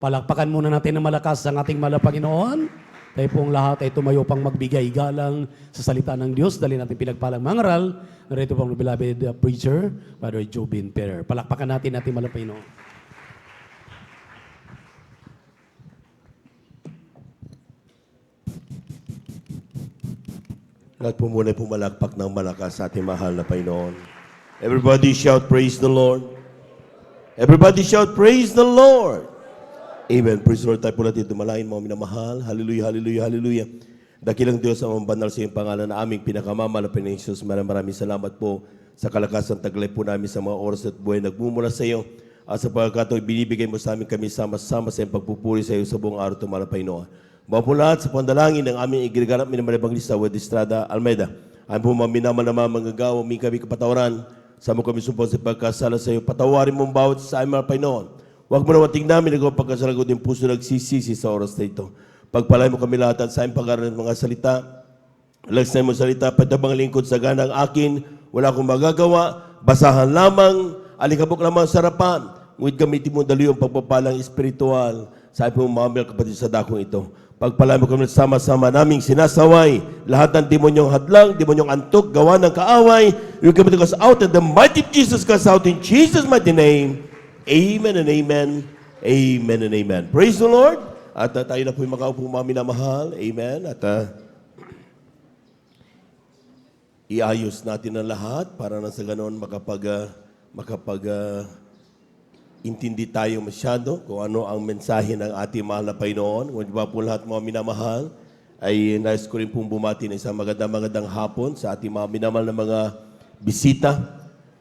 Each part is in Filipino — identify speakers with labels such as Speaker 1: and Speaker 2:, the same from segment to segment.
Speaker 1: Palakpakan muna natin ng malakas ang ating mahal na Panginoon. Tayo pong lahat ay tumayo pang magbigay galang sa salita ng Diyos. Dali natin pinagpalang mangaral. Narito pong beloved preacher, Father Jobin Perer. Palakpakan natin ating mahal na Panginoon.
Speaker 2: Lahat po muna pumalakpak ng malakas sa ating mahal na Panginoon. Everybody shout, praise the Lord. Everybody shout, praise the Lord. Amen. Praise the Lord. Tayo po natin dumalain, mga minamahal. Hallelujah, hallelujah, hallelujah. Dakilang Diyos ang banal sa iyong pangalan na aming pinakamamalapan ng Jesus. Maraming salamat po sa kalakasan taglay po namin sa mga oras at buhay. Nagmumula sa iyo at sa pagkakataon binibigay mo sa amin kami sama-sama sa iyong pagpupuri sa iyo sa buong araw tumalang Panginoon. Mga po lahat sa pandalangin ng aming igriganap minamalibang lista Wed Estrada Almeida. Ang po mga minaman na mga manggagawa, may kami kapatawaran. Sa mo kami sumpong sa pagkasala sa iyo. Patawarin mong bawat sa aming mga Panginoon. Huwag mo naman tingnan namin nagawa pagkasalagot yung puso nagsisisi sa oras na ito. Pagpalay mo kami lahat at sa aming pag-aaral ng mga salita. Lagsay mo salita, patabang lingkod sa ganang akin. Wala akong magagawa. Basahan lamang. Alikabok lamang sa harapan. Ngunit gamitin mo dali yung pagpapalang espiritual. Sabi mo mga kapatid sa dakong ito. Pagpalay mo kami sama-sama naming sinasaway. Lahat ng demonyong hadlang, demonyong antok, gawa ng kaaway. You come to us out and the mighty Jesus cast out in Jesus' mighty name. Amen and amen. Amen and amen. Praise the Lord. At tayo na po yung makaupo mga minamahal. Amen. At iayos natin ang lahat para na sa ganon intindi tayo masyado kung ano ang mensahe ng ating mahal na Panginoon. Kung di ba po lahat mga minamahal, ay nais ko rin pong bumati ng isang magandang hapon sa ating mga minamahal na mga bisita.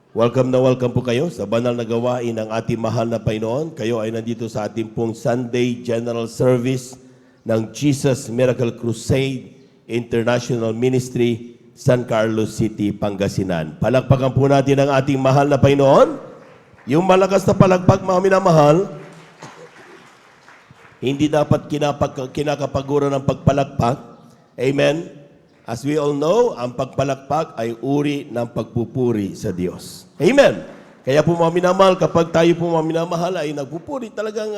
Speaker 2: Welcome na welcome po kayo sa banal na gawain ng ating mahal na Panginoon. Kayo ay nandito sa ating pong Sunday General Service ng Jesus Miracle Crusade International Ministry, San Carlos City, Pangasinan. Palakpakan po natin ang ating mahal na Panginoon. Yung malakas na palakpak, mga minamahal, hindi dapat kinakapaguran ng pagpalakpak. Amen. As we all know, ang pagpalakpak ay uri ng pagpupuri sa Diyos. Amen. Kaya po mga minamahal, kapag tayo po mga minamahal ay nagpupuri, talagang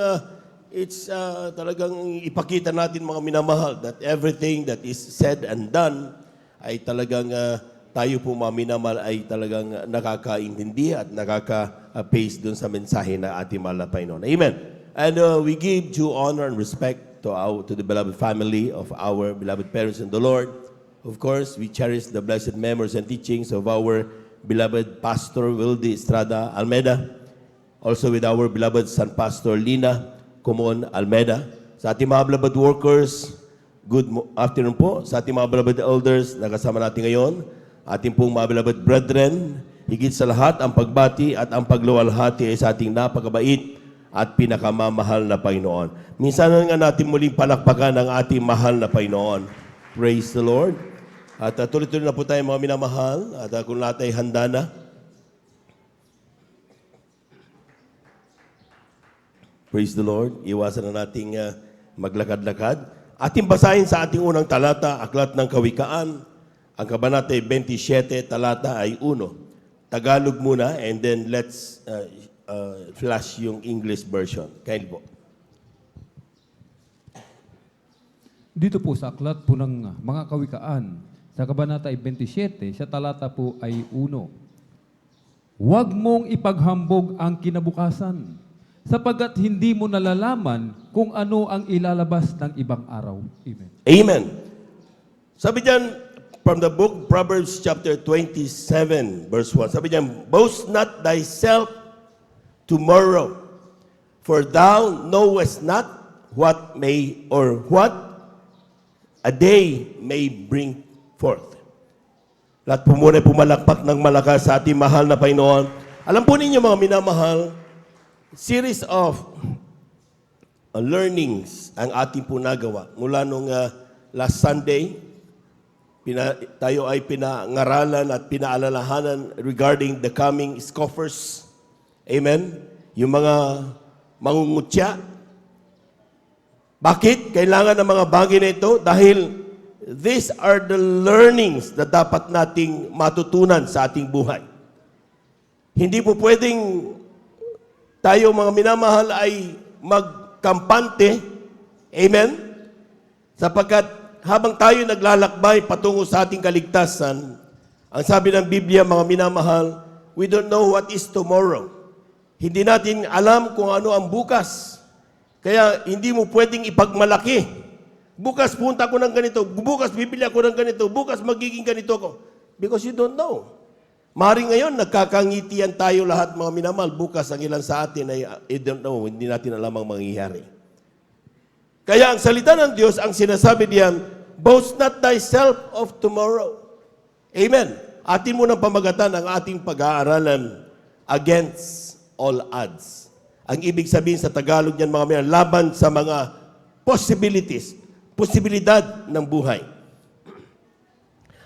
Speaker 2: talagang ipakita natin mga minamahal that everything that is said and done ay talagang tayo po mga minamahal ay talagang nakakaintindi at nakaka-pace dun sa mensahe na ating mahal na Panginoon. Amen. And we give due honor and respect to the beloved family of our beloved parents in the Lord. Of course, we cherish the blessed memories and teachings of our beloved Pastor Wildy Estrada Almeida. Also with our beloved San Pastor Lina Comon Almeida. Sa ating mga beloved workers, good afternoon po. Sa ating mga beloved elders na kasama natin ngayon, ating pong mga beloved brethren, higit sa lahat ang pagbati at ang pagluwalhati ay sa ating napakabait at pinakamamahal na Panginoon. Minsan nga natin muling palakpakan ang ating mahal na Panginoon. Praise the Lord. At tuloy-tuloy na po tayo mga minamahal. At kung lahat ay handa na. Praise the Lord. Iwasan na nating maglakad-lakad. Ating basahin sa ating unang talata, Aklat ng Kawikaan. Ang kabanata ay 27, talata ay 1. Tagalog muna and then let's flash yung English version. Kain po.
Speaker 3: Dito po sa aklat po ng mga kawikaan, sa kabanata ay 27, sa talata po ay 1. Huwag mong ipaghambog ang kinabukasan, sapagkat hindi mo nalalaman kung ano ang ilalabas ng ibang araw. Amen.
Speaker 2: Amen. Sabi diyan, from the book Proverbs chapter 27, verse 1, sabi diyan, boast not thyself tomorrow, for thou knowest not what may or what a day may bring forth. Lahat po muna pumalakpak ng malakas sa ating mahal na Panginoon. Alam po ninyo mga minamahal, series of learnings ang ating po nagawa. Mula nung last Sunday, tayo ay pinangaralan at pinaalalahanan regarding the coming scoffers. Amen? Yung mga mangungutya. Bakit kailangan ng mga bagay na ito? Dahil these are the learnings na dapat nating matutunan sa ating buhay. Hindi po pwedeng tayo mga minamahal ay kampante. Amen? Sapagkat habang tayo naglalakbay patungo sa ating kaligtasan, ang sabi ng Biblia, mga minamahal, we don't know what is tomorrow. Hindi natin alam kung ano ang bukas. Kaya hindi mo pwedeng ipagmalaki. Bukas punta ko ng ganito, bukas bibili ako ng ganito, bukas magiging ganito ako. Because you don't know. Maring ngayon, nagkakangitian tayo lahat mga minamahal. Bukas ang ilan sa atin ay I don't know, hindi natin alam ang mangyayari. Kaya ang salita ng Diyos, ang sinasabi diyan, boast not thyself of tomorrow. Amen. Atin mo ng pamagatan ang ating pag-aaralan against all odds. Ang ibig sabihin sa Tagalog niyan, mga minamahal, laban sa mga possibilities, posibilidad ng buhay.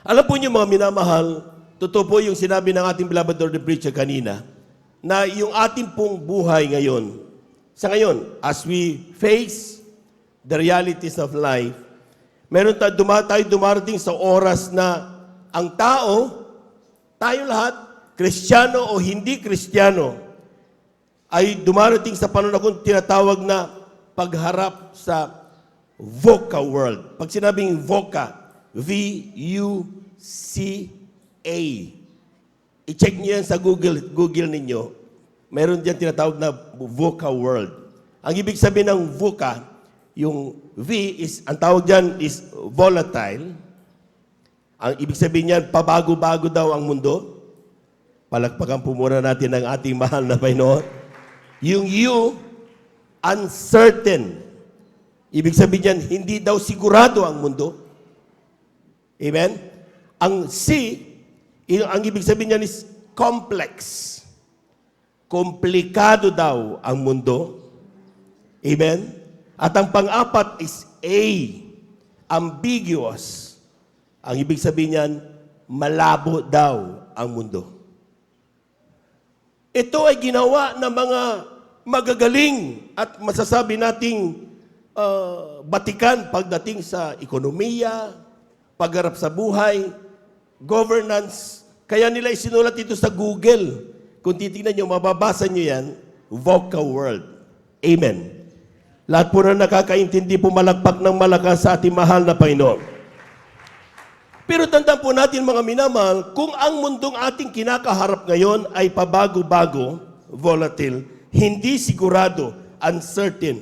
Speaker 2: Alam po niyo mga minamahal, totoo po yung sinabi ng ating beloved Lord the Preacher kanina, na yung ating pong buhay ngayon, sa ngayon, as we face the realities of life, meron tayo dumarating sa oras na ang tao, tayo lahat, Kristiyano o hindi Kristiyano, ay dumarating sa panahon tinatawag na pagharap sa VUCA world. Pag sinabing VUCA, V-U-C-A. I-check niyo yan sa Google ninyo. Meron diyan tinatawag na VUCA world. Ang ibig sabihin ng VUCA, yung V is, ang tawag diyan is volatile. Ang ibig sabihin niyan, pabago-bago daw ang mundo. Palakpakan po muna natin ang ating mahal na Panginoon. Yung U, uncertain. Ibig sabihin niyan, hindi daw sigurado ang mundo. Amen? Ang C, ang ibig sabihin niyan is complex. Komplikado daw ang mundo. Amen? At ang pang-apat is A, ambiguous. Ang ibig sabihin niyan, malabo daw ang mundo. Ito ay ginawa ng mga magagaling at masasabi nating batikan pagdating sa ekonomiya, pagharap sa buhay, governance. Kaya nila isinulat ito sa Google. Kung titingnan nyo, mababasa nyo yan, VUCA world. Amen. Lahat po na nakakaintindi, pumalakpak ng malakas sa ating mahal na Panginoon. Pero tandaan po natin mga minamahal, kung ang mundong ating kinakaharap ngayon ay pabago-bago, volatile, hindi sigurado, uncertain,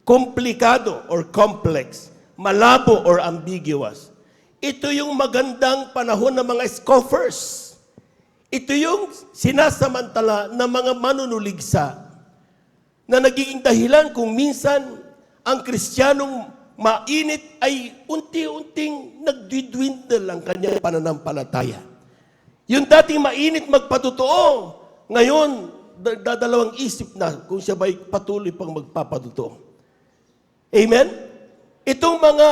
Speaker 2: komplikado or complex, malabo or ambiguous. Ito yung magandang panahon ng mga scoffers. Ito yung sinasamantala ng mga manunuligsa na nagiging dahilan kung minsan ang Kristiyanong mainit ay unti-unting nagdidwindle ang kanyang pananampalataya. Yung dating mainit magpatotoo, ngayon dadalawang isip na kung siya ba'y patuloy pang magpapatotoo. Amen? Itong mga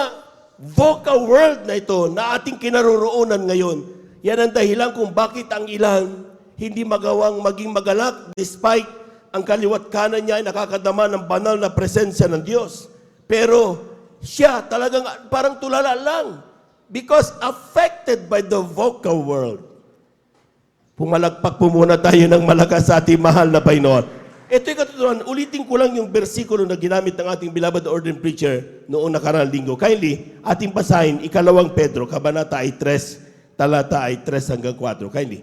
Speaker 2: VUCA world na ito na ating kinaroroonan ngayon, yan ang dahilan kung bakit ang ilan hindi magawang maging magalak despite ang kaliwat kanan niya ay nakakadama ng banal na presensya ng Diyos. Pero siya talagang parang tulala lang because affected by the VUCA world. Pumalagpak po muna tayo ng malakas sa ating mahal na Panginoon. Ito'y katotohanan. Ulitin ko lang yung bersikulo na ginamit ng ating beloved ordained preacher noong nakaraang linggo. Kindly, ating basahin, 2 Pedro, kabanata ay 3, talata ay 3 hanggang 4. Kindly.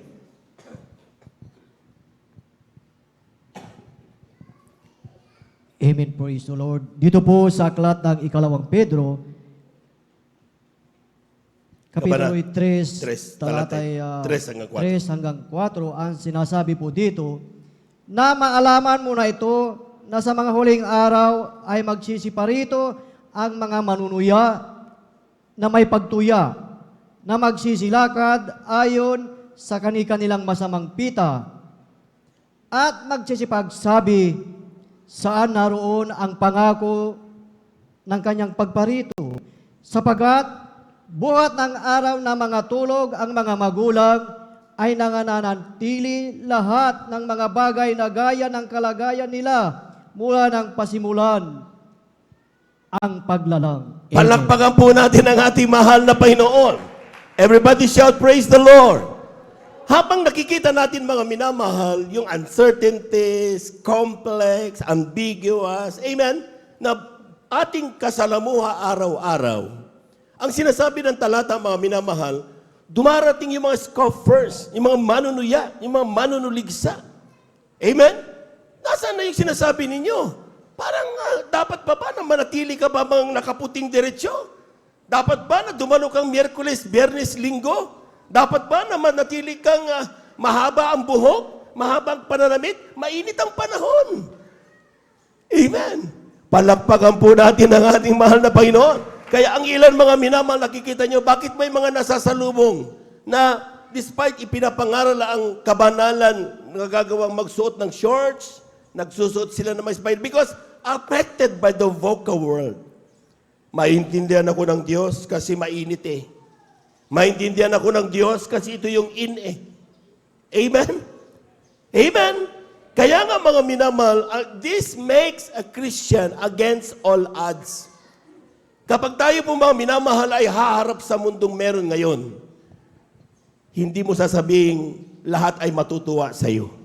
Speaker 4: Amen, praise the Lord. Dito po sa aklat ng 2 Pedro, Kapitulo 3, talatay 3 hanggang 4, ang sinasabi po dito, na maalaman mo na ito, na sa mga huling araw ay magsisiparito ang mga manunuya na may pagtuya, na magsisilakad ayon sa kani-kanilang masamang pita, at magsisipagsabi, saan naroon ang pangako ng kanyang pagparito? Sapagat buhat ng araw na mga tulog ang mga magulang ay nangananatili lahat ng mga bagay na gaya ng kalagayan nila mula ng pasimulan ang paglalang. Amen.
Speaker 2: Palakpakan po natin ang ating mahal na Panginoon. Everybody shout, praise the Lord. Habang nakikita natin mga minamahal, yung uncertainties, complex, ambiguous, amen? na ating kasalamuha araw-araw, ang sinasabi ng talata, mga minamahal, dumarating yung mga scoffers, yung mga manunuya, yung mga manunuligsa. Amen? Nasaan na yung sinasabi ninyo? Parang dapat pa ba na manatili ka ba mga nakaputing diretsyo? Dapat ba na dumalo kang Miyerkules, Biyernes, Linggo? Dapat ba na manatili kang mahaba ang buhok, mahaba ang pananamit? Mainit ang panahon. Amen. Palakpakan po natin ang ating mahal na Panginoon. Kaya ang ilan mga minamahal, nakikita nyo, bakit may mga nasasalubong na despite ipinapangaral ang kabanalan, nagagawang magsuot ng shorts, nagsusuot sila ng may smile because affected by the vocal world. Maintindihan ako ng Diyos kasi mainit eh. Maintindihan ako ng Diyos kasi ito yung in eh. Amen? Amen? Kaya nga mga minamahal, this makes a Christian against all odds. Kapag tayo po mga minamahal ay haharap sa mundong meron ngayon, hindi mo sasabing lahat ay matutuwa sa iyo.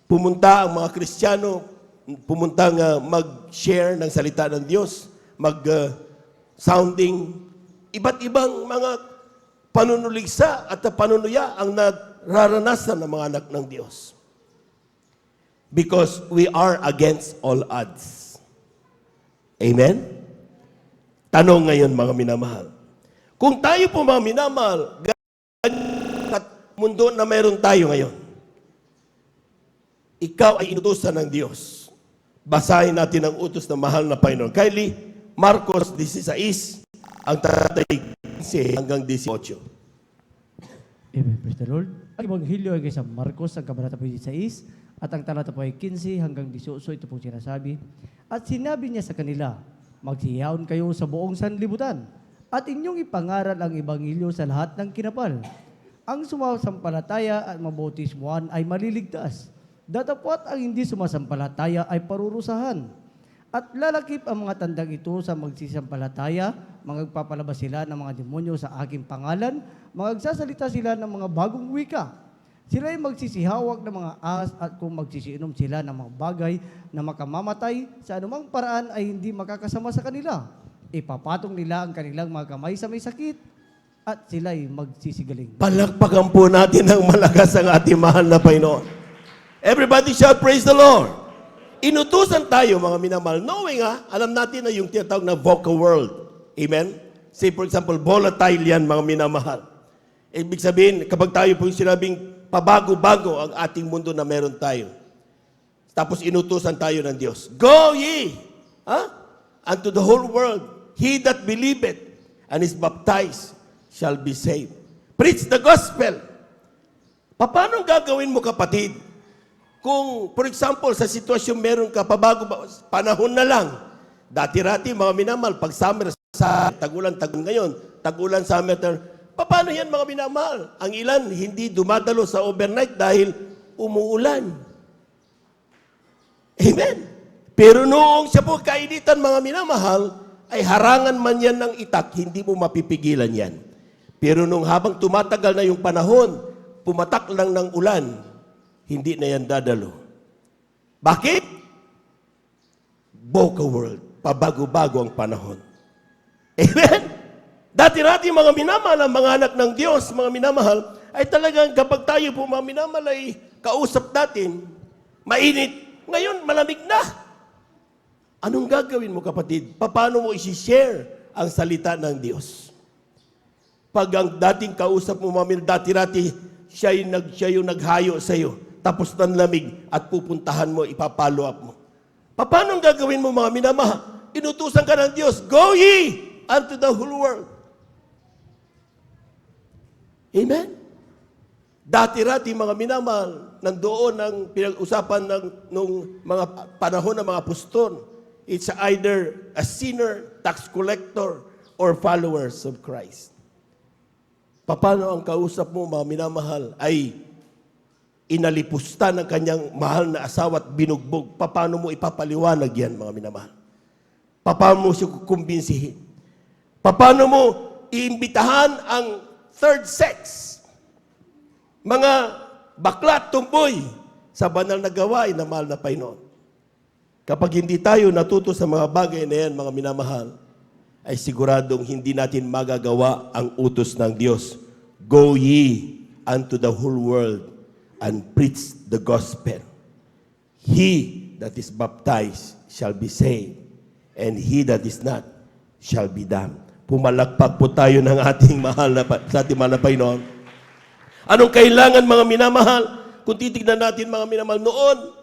Speaker 2: Pumunta ang mga Kristiyano, pumunta nga mag-share ng salita ng Diyos, mag-sounding, iba't ibang mga panunuligsa at panunuya ang nararanasan ng mga anak ng Diyos. Because we are against all odds. Amen? Tanong ngayon mga minamahal. Kung tayo po mga minamahal, at mundo na mayroon tayo ngayon, ikaw ay inutusan ng Diyos. Basahin natin ang utos ng mahal na Panginoon. Kylie, Marcos 16, ang tatay 15 hanggang 18.
Speaker 4: Amen. Praise the Lord. Ang Ebanghelyo ay kay San Marcos, ang kabanata po 16, at ang talata po ay 15 hanggang 18, ito pong sinasabi. At sinabi niya sa kanila, magsiyaon kayo sa buong sanlibutan, at inyong ipangaral ang Ebanghelyo sa lahat ng kinapal. Ang sumasampalataya at mabautismuhan ay maliligtas. Datapwat ang hindi sumasampalataya ay parurusahan. At lalakip ang mga tandang ito sa magsisampalataya, magpapalabas sila ng mga demonyo sa aking pangalan, magsasalita sila ng mga bagong wika. Sila ay magsisihawak ng mga ahas at kung magsisiinom sila ng mga bagay na makamamatay, sa anumang paraan ay hindi makakasama sa kanila. Ipapatong nila ang kanilang mga kamay sa may sakit at sila ay magsisigaling.
Speaker 2: Palakpakan po natin ng malakas ang ating mahal na Panginoon. Everybody shout, praise the Lord. Inutusan tayo, mga minamahal, knowing alam natin na yung tinatawag na vocal world. Amen? Say for example, volatile yan, mga minamahal. Ibig sabihin, kapag tayo po yung sinabing pabago-bago ang ating mundo na meron tayo. Tapos inutusan tayo ng Diyos. Go ye! Unto the whole world. He that believeth and is baptized shall be saved. Preach the gospel. Paano gagawin mo, kapatid? Kung, for example, sa sitwasyon meron ka, panahon na lang. Dati-rati, mga minamahal, pag summer, sa tagulan ngayon, tagulan, summer, paano yan, mga minamahal? Ang ilan, hindi dumadalo sa overnight dahil umuulan. Amen? Pero noong siya po kainitan, mga minamahal, ay harangan man yan ng itak, hindi mo mapipigilan yan. Pero nung habang tumatagal na yung panahon, pumatak lang ng ulan, hindi na yan dadalo. Bakit? Vocal world. Pabago-bago ang panahon. Amen? Dati-rati mga minamahal, ang mga anak ng Diyos, mga minamahal, ay talagang kapag tayo po mga minamahal ay kausap natin, mainit. Ngayon, malamig na. Anong gagawin mo, kapatid? Paano mo isi-share ang salita ng Diyos? Pag ang dating kausap mo, mga dati-rati, siya yung naghayo sa iyo. Tapos ng lamig at pupuntahan mo, ipapalo up mo. Paano ang gagawin mo, mga minamahal? Inutusan ka ng Diyos, go ye unto the whole world. Amen? Dati-rati, mga minamahal, nandoon ang pinag-usapan nung mga panahon ng mga apostol. It's either a sinner, tax collector, or followers of Christ. Paano ang kausap mo, mga minamahal, ay inalipusta ng kanyang mahal na asawa at binugbog? Paano mo ipapaliwanag yan, mga minamahal? Paano mo siya kukumbinsihin? Paano mo iimbitahan ang third sex? Mga bakla, tumboy, sa banal na gawain na mahal na Panginoon. Kapag hindi tayo natuto sa mga bagay na yan, mga minamahal, ay siguradong hindi natin magagawa ang utos ng Diyos. Go ye unto the whole world and preach the gospel. He that is baptized shall be saved, and he that is not shall be damned. Pumalakpak po tayo ng ating sa ating mahal na Panginoon. Anong kailangan, mga minamahal? Kung titignan natin, mga minamahal, noon,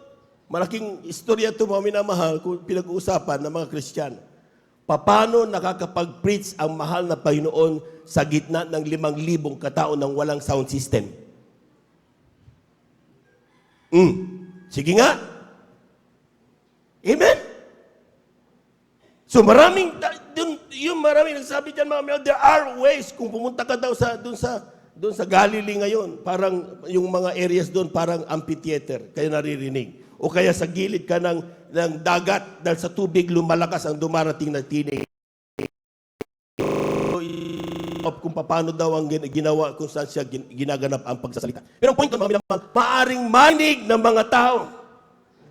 Speaker 2: malaking istorya ito, mga minamahal, kung pinag-uusapan ng mga Kristiyano. Paano nakakapag-preach ang mahal na Panginoon sa gitna ng 5,000 katao ng walang sound system? Sige nga. Amen? So maraming nagsabi dyan, mga minamahal, there are ways. Kung pumunta ka daw doon sa Galilee ngayon, parang yung mga areas doon parang amphitheater, kaya naririnig. O kaya sa gilid ka ng dagat dahil sa tubig lumalakas ang dumarating na tinig. Kung paano daw ang ginawa, kung saan siya ginaganap ang pagsasalita. Pero ang point ko, mga minamahal, maaring manig ng mga tao.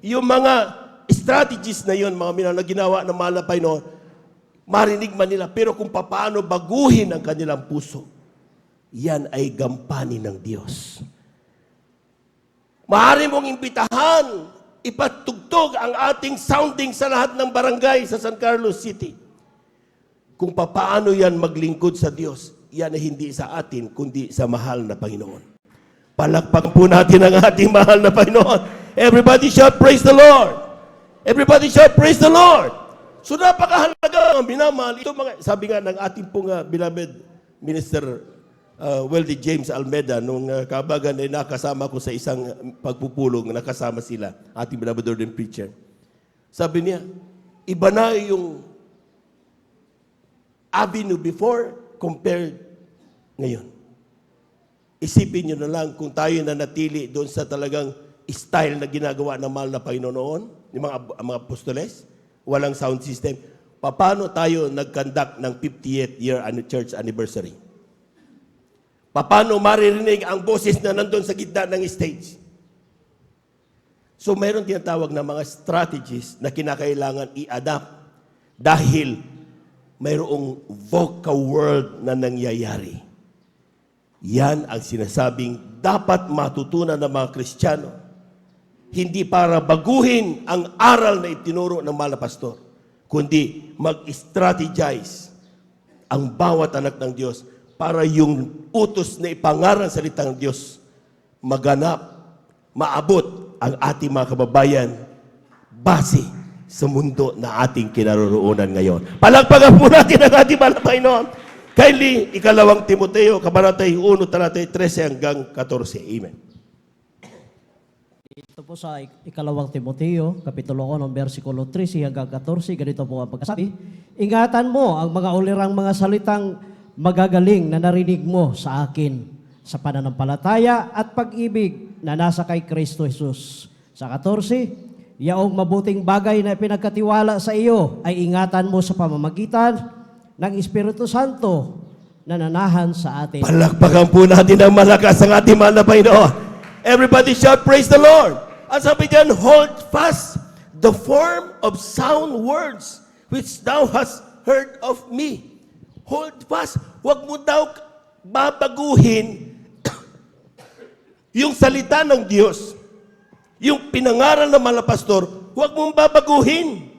Speaker 2: Yung mga strategies na yun, mga minamahal, na ginawa ng mahal na Panginoon, marinig man nila. Pero kung paano baguhin ang kanilang puso, yan ay gampanin ng Diyos. Maaari mong imbitahan, ipatugtog ang ating sounding sa lahat ng barangay sa San Carlos City. Kung paano yan maglingkod sa Diyos, yan ay hindi sa atin, kundi sa mahal na Panginoon. Palakpak po natin ang ating mahal na Panginoon. Everybody shout, praise the Lord! Everybody shout, praise the Lord! So napakahalaga ang minamahal. Ito sabi nga ng ating pong beloved Minister Wealthy James Almeida, nung kabagan ay nakasama ko sa isang pagpupulong, nakasama sila, ating beloved ordained preacher. Sabi niya, iba na yung avenue before compared ngayon. Isipin nyo na lang kung tayo na natili doon sa talagang style na ginagawa ng mahal na Panginoon noon, yung mga apostoles, walang sound system. Paano tayo nag-conduct ng 50th year church anniversary? Paano maririnig ang boses na nandun sa gitna ng stage? So mayroon tinatawag na mga strategies na kinakailangan i-adapt dahil mayroong VUCA world na nangyayari. Yan ang sinasabing dapat matutunan ng mga Kristiyano. Hindi para baguhin ang aral na itinuro ng mahal na pastor, kundi mag-strategize ang bawat anak ng Diyos para yung utos na ipangaral sa salita ng Diyos maganap, maabot ang ating mga kababayan base sa mundo na ating kinaroroonan ngayon. Palagpagan po natin ang ating mahal na Panginoon. Kindly, 2 Timoteo, Kabanata 1, talatay 13 hanggang 14. Amen.
Speaker 4: Ito po sa 2 Timoteo, Kapitulo 1, versikulo 13 hanggang 14, ganito po ang pagkasabi. Ingatan mo ang mga ulirang mga salitang magagaling na narinig mo sa akin sa pananampalataya at pag-ibig na nasa kay Kristo Jesus. Sa 14, yaong mabuting bagay na pinagkatiwala sa iyo ay ingatan mo sa pamamagitan ng Espiritu Santo na nanahan sa atin.
Speaker 2: Palakpakan po natin ang malakas ang ating mahal na Panginoon. Everybody shout, praise the Lord. At sabi diyan, hold fast the form of sound words which thou hast heard of me. Hold fast. Huwag mo daw babaguhin yung salita ng Diyos. Yung pinangaral ng mga pastor, huwag mong babaguhin.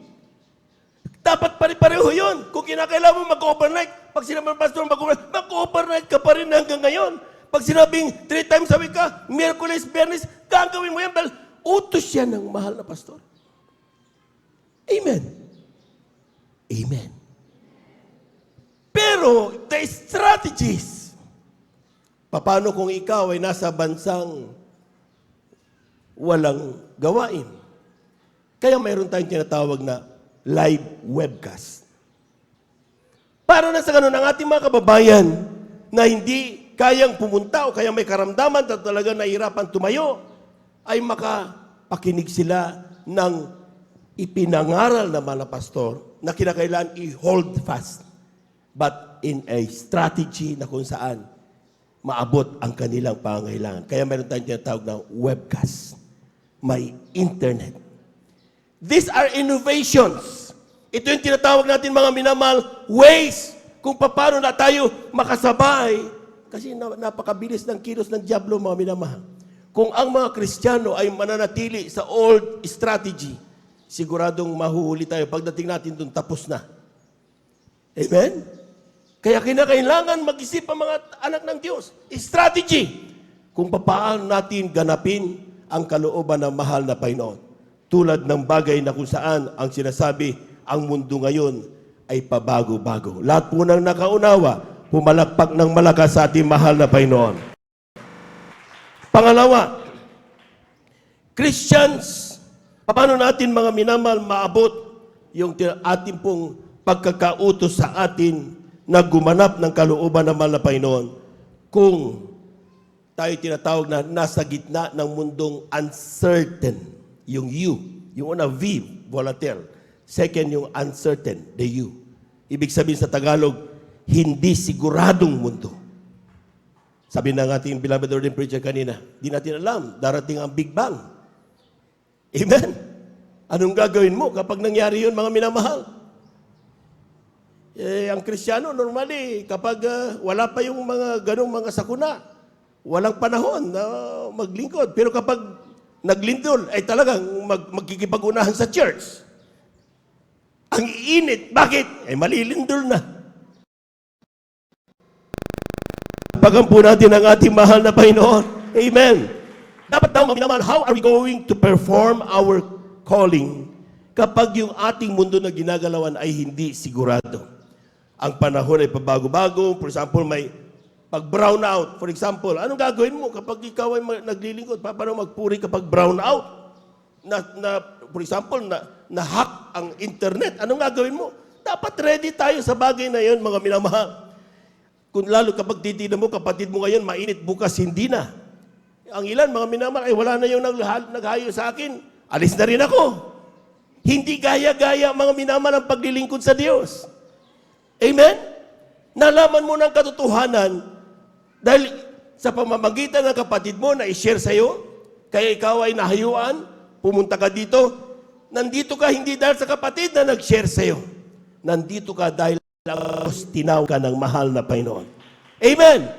Speaker 2: Dapat pare-pareho yun. Kung kinakailangan mo mag-overnight, pag sinabi ng pastor mag-overnight ka pa rin hanggang ngayon. Pag sinabing 3 times a week ka, Miyerkules, Biyernes, gagawin mo yan dahil utos yan ng mahal na pastor. Amen. Amen. Pero, the strategies, paano kung ikaw ay nasa bansang walang gawain? Kaya mayroon tayong tinatawag na live webcast. Para na sa ganun, ang ating mga kababayan na hindi kayang pumunta o kaya may karamdaman at talaga nahihirapan tumayo, ay makapakinig sila ng ipinangaral na mga pastor na kinakailangan i-hold fast. But in a strategy na kung saan maabot ang kanilang pangangailangan. Kaya meron tayong tinatawag na webcast. May internet. These are innovations. Ito yung tinatawag natin mga minamahal, ways kung paano na tayo makasabay. Kasi napakabilis ng kilos ng dyablo, mga minamahal. Kung ang mga Kristiyano ay mananatili sa old strategy, siguradong mahuhuli tayo. Pagdating natin doon, tapos na. Amen? Kaya kinakailangan mag-isip ang mga anak ng Diyos. Strategy. Kung paano natin ganapin ang kalooban ng mahal na Panginoon. Tulad ng bagay na kung saan ang sinasabi, ang mundo ngayon ay pabago-bago. Lahat po ng nakaunawa, pumalakpak ng malakas sa ating mahal na Panginoon. Pangalawa, Christians, paano natin mga minamahal maabot yung ating pong pagkakautos sa atin na gumanap ng kalooban ng mahal na Panginoon kung tayo tinatawag na nasa gitna ng mundong uncertain. Yung U. Yung una, V, volatile. Second, yung uncertain, the U. Ibig sabihin sa Tagalog, hindi siguradong mundo. Sabi ng ating beloved ordained preacher kanina, di natin alam, darating ang Big Bang. Amen? Anong gagawin mo kapag nangyari yun, mga minamahal? Ang Kristiyano, normally, kapag wala pa yung mga ganong mga sakuna, walang panahon na maglingkod. Pero kapag naglindol, ay talagang magkikipag-unahan sa church. Ang iinit. Bakit? Ay malilindol na. Pagampo natin ang ating mahal na Panginoon. Amen. Dapat daw, mga minamahal, how are we going to perform our calling kapag yung ating mundo na ginagalawan ay hindi sigurado? Ang panahon ay pabago-bago. For example, may pag-brown out. For example, anong gagawin mo kapag ikaw ay naglilingkod? Paano magpuri kapag brown out? For example, na-hack ang internet. Anong gagawin mo? Dapat ready tayo sa bagay na yun, mga minamahal. Kung lalo kapag titignan mo, kapatid mo ngayon, mainit, bukas hindi na. Ang ilan, mga minamahal, ay wala na yung naghayo sa akin. Alis na rin ako. Hindi gaya-gaya, mga minamahal, ang paglilingkod sa Diyos. Amen? Nalaman mo ng katotohanan dahil sa pamamagitan ng kapatid mo na i-share sa'yo, kaya ikaw ay nahayuan, pumunta ka dito, nandito ka hindi dahil sa kapatid na nag-share sa'yo. Nandito ka dahil tinaw ka ng mahal na Panginoon. Amen!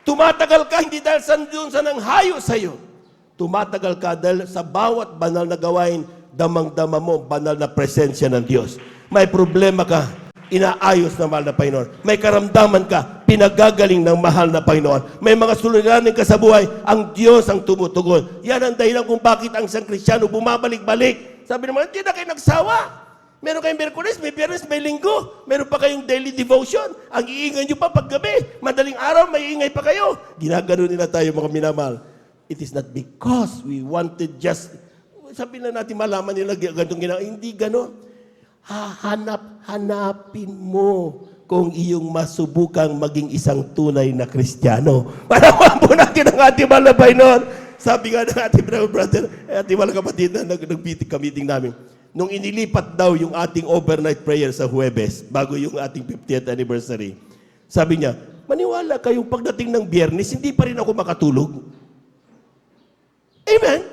Speaker 2: Tumatagal ka hindi dahil doon sa nanghayo sa'yo. Tumatagal ka dahil sa bawat banal na gawain, damang-dama mo banal na presensya ng Diyos. May problema ka, inaayos ng mahal na Panginoon. May karamdaman ka, pinagagaling ng mahal na Panginoon. May mga suliranin ka sa buhay, ang Diyos ang tumutugon. Yan ang dahilan kung bakit ang isang Kristiyano bumabalik-balik. Sabi naman, hindi na kayo nagsawa. Meron kayong Miyerkules, may Biyernes, may Linggo. Meron pa kayong daily devotion. Ang iingay nyo pa paggabi. Madaling araw, may ingay pa kayo. Ginagano nila tayo, mga minamahal. It is not because we wanted just, sabi na natin malaman nila ganitong ginawa. Hindi ganon. Hanapin mo kung iyong masubukang maging isang tunay na Kristiyano. Panawan po natin ang ating mahal na Panginoon. Sabi nga ng ating brother, ating mahal kapatid na nag-meeting namin. Nung inilipat daw yung ating overnight prayer sa Huwebes, bago yung ating 50th anniversary, sabi niya, maniwala kayo pagdating ng Biyernes, hindi pa rin ako makatulog. Amen?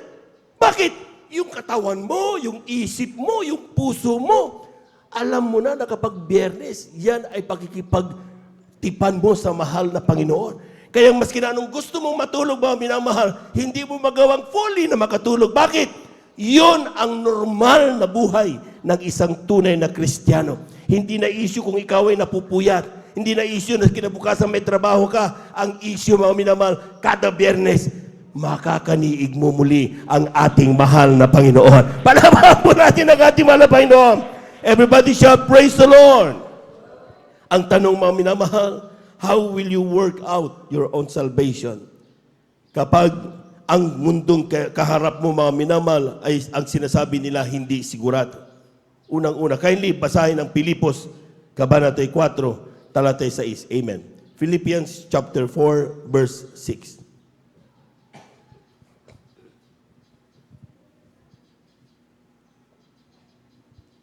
Speaker 2: Bakit? Yung katawan mo, yung isip mo, yung puso mo, alam mo na kapag Biyernes, yan ay pakikipagtipan mo sa mahal na Panginoon. Kaya maski na anong gusto mong matulog, mga minamahal, hindi mo magawang fully na makatulog. Bakit? Yon ang normal na buhay ng isang tunay na Kristiyano. Hindi na issue kung ikaw ay napupuyat. Hindi na issue na kinabukasan may trabaho ka. Ang issue, mga minamahal, kada Biyernes, makakaniig mo muli ang ating mahal na Panginoon. Palabahan po natin ang ating mahal na Panginoon. Everybody shout, praise the Lord. Ang tanong, mga minamahal, how will you work out your own salvation? Kapag ang mundong kaharap mo, mga minamahal, ay ang sinasabi nila hindi sigurado. Unang-una, kindly basahin ang Pilipos, Kabanata 4, talata 6. Amen. Philippians chapter 4, verse 6.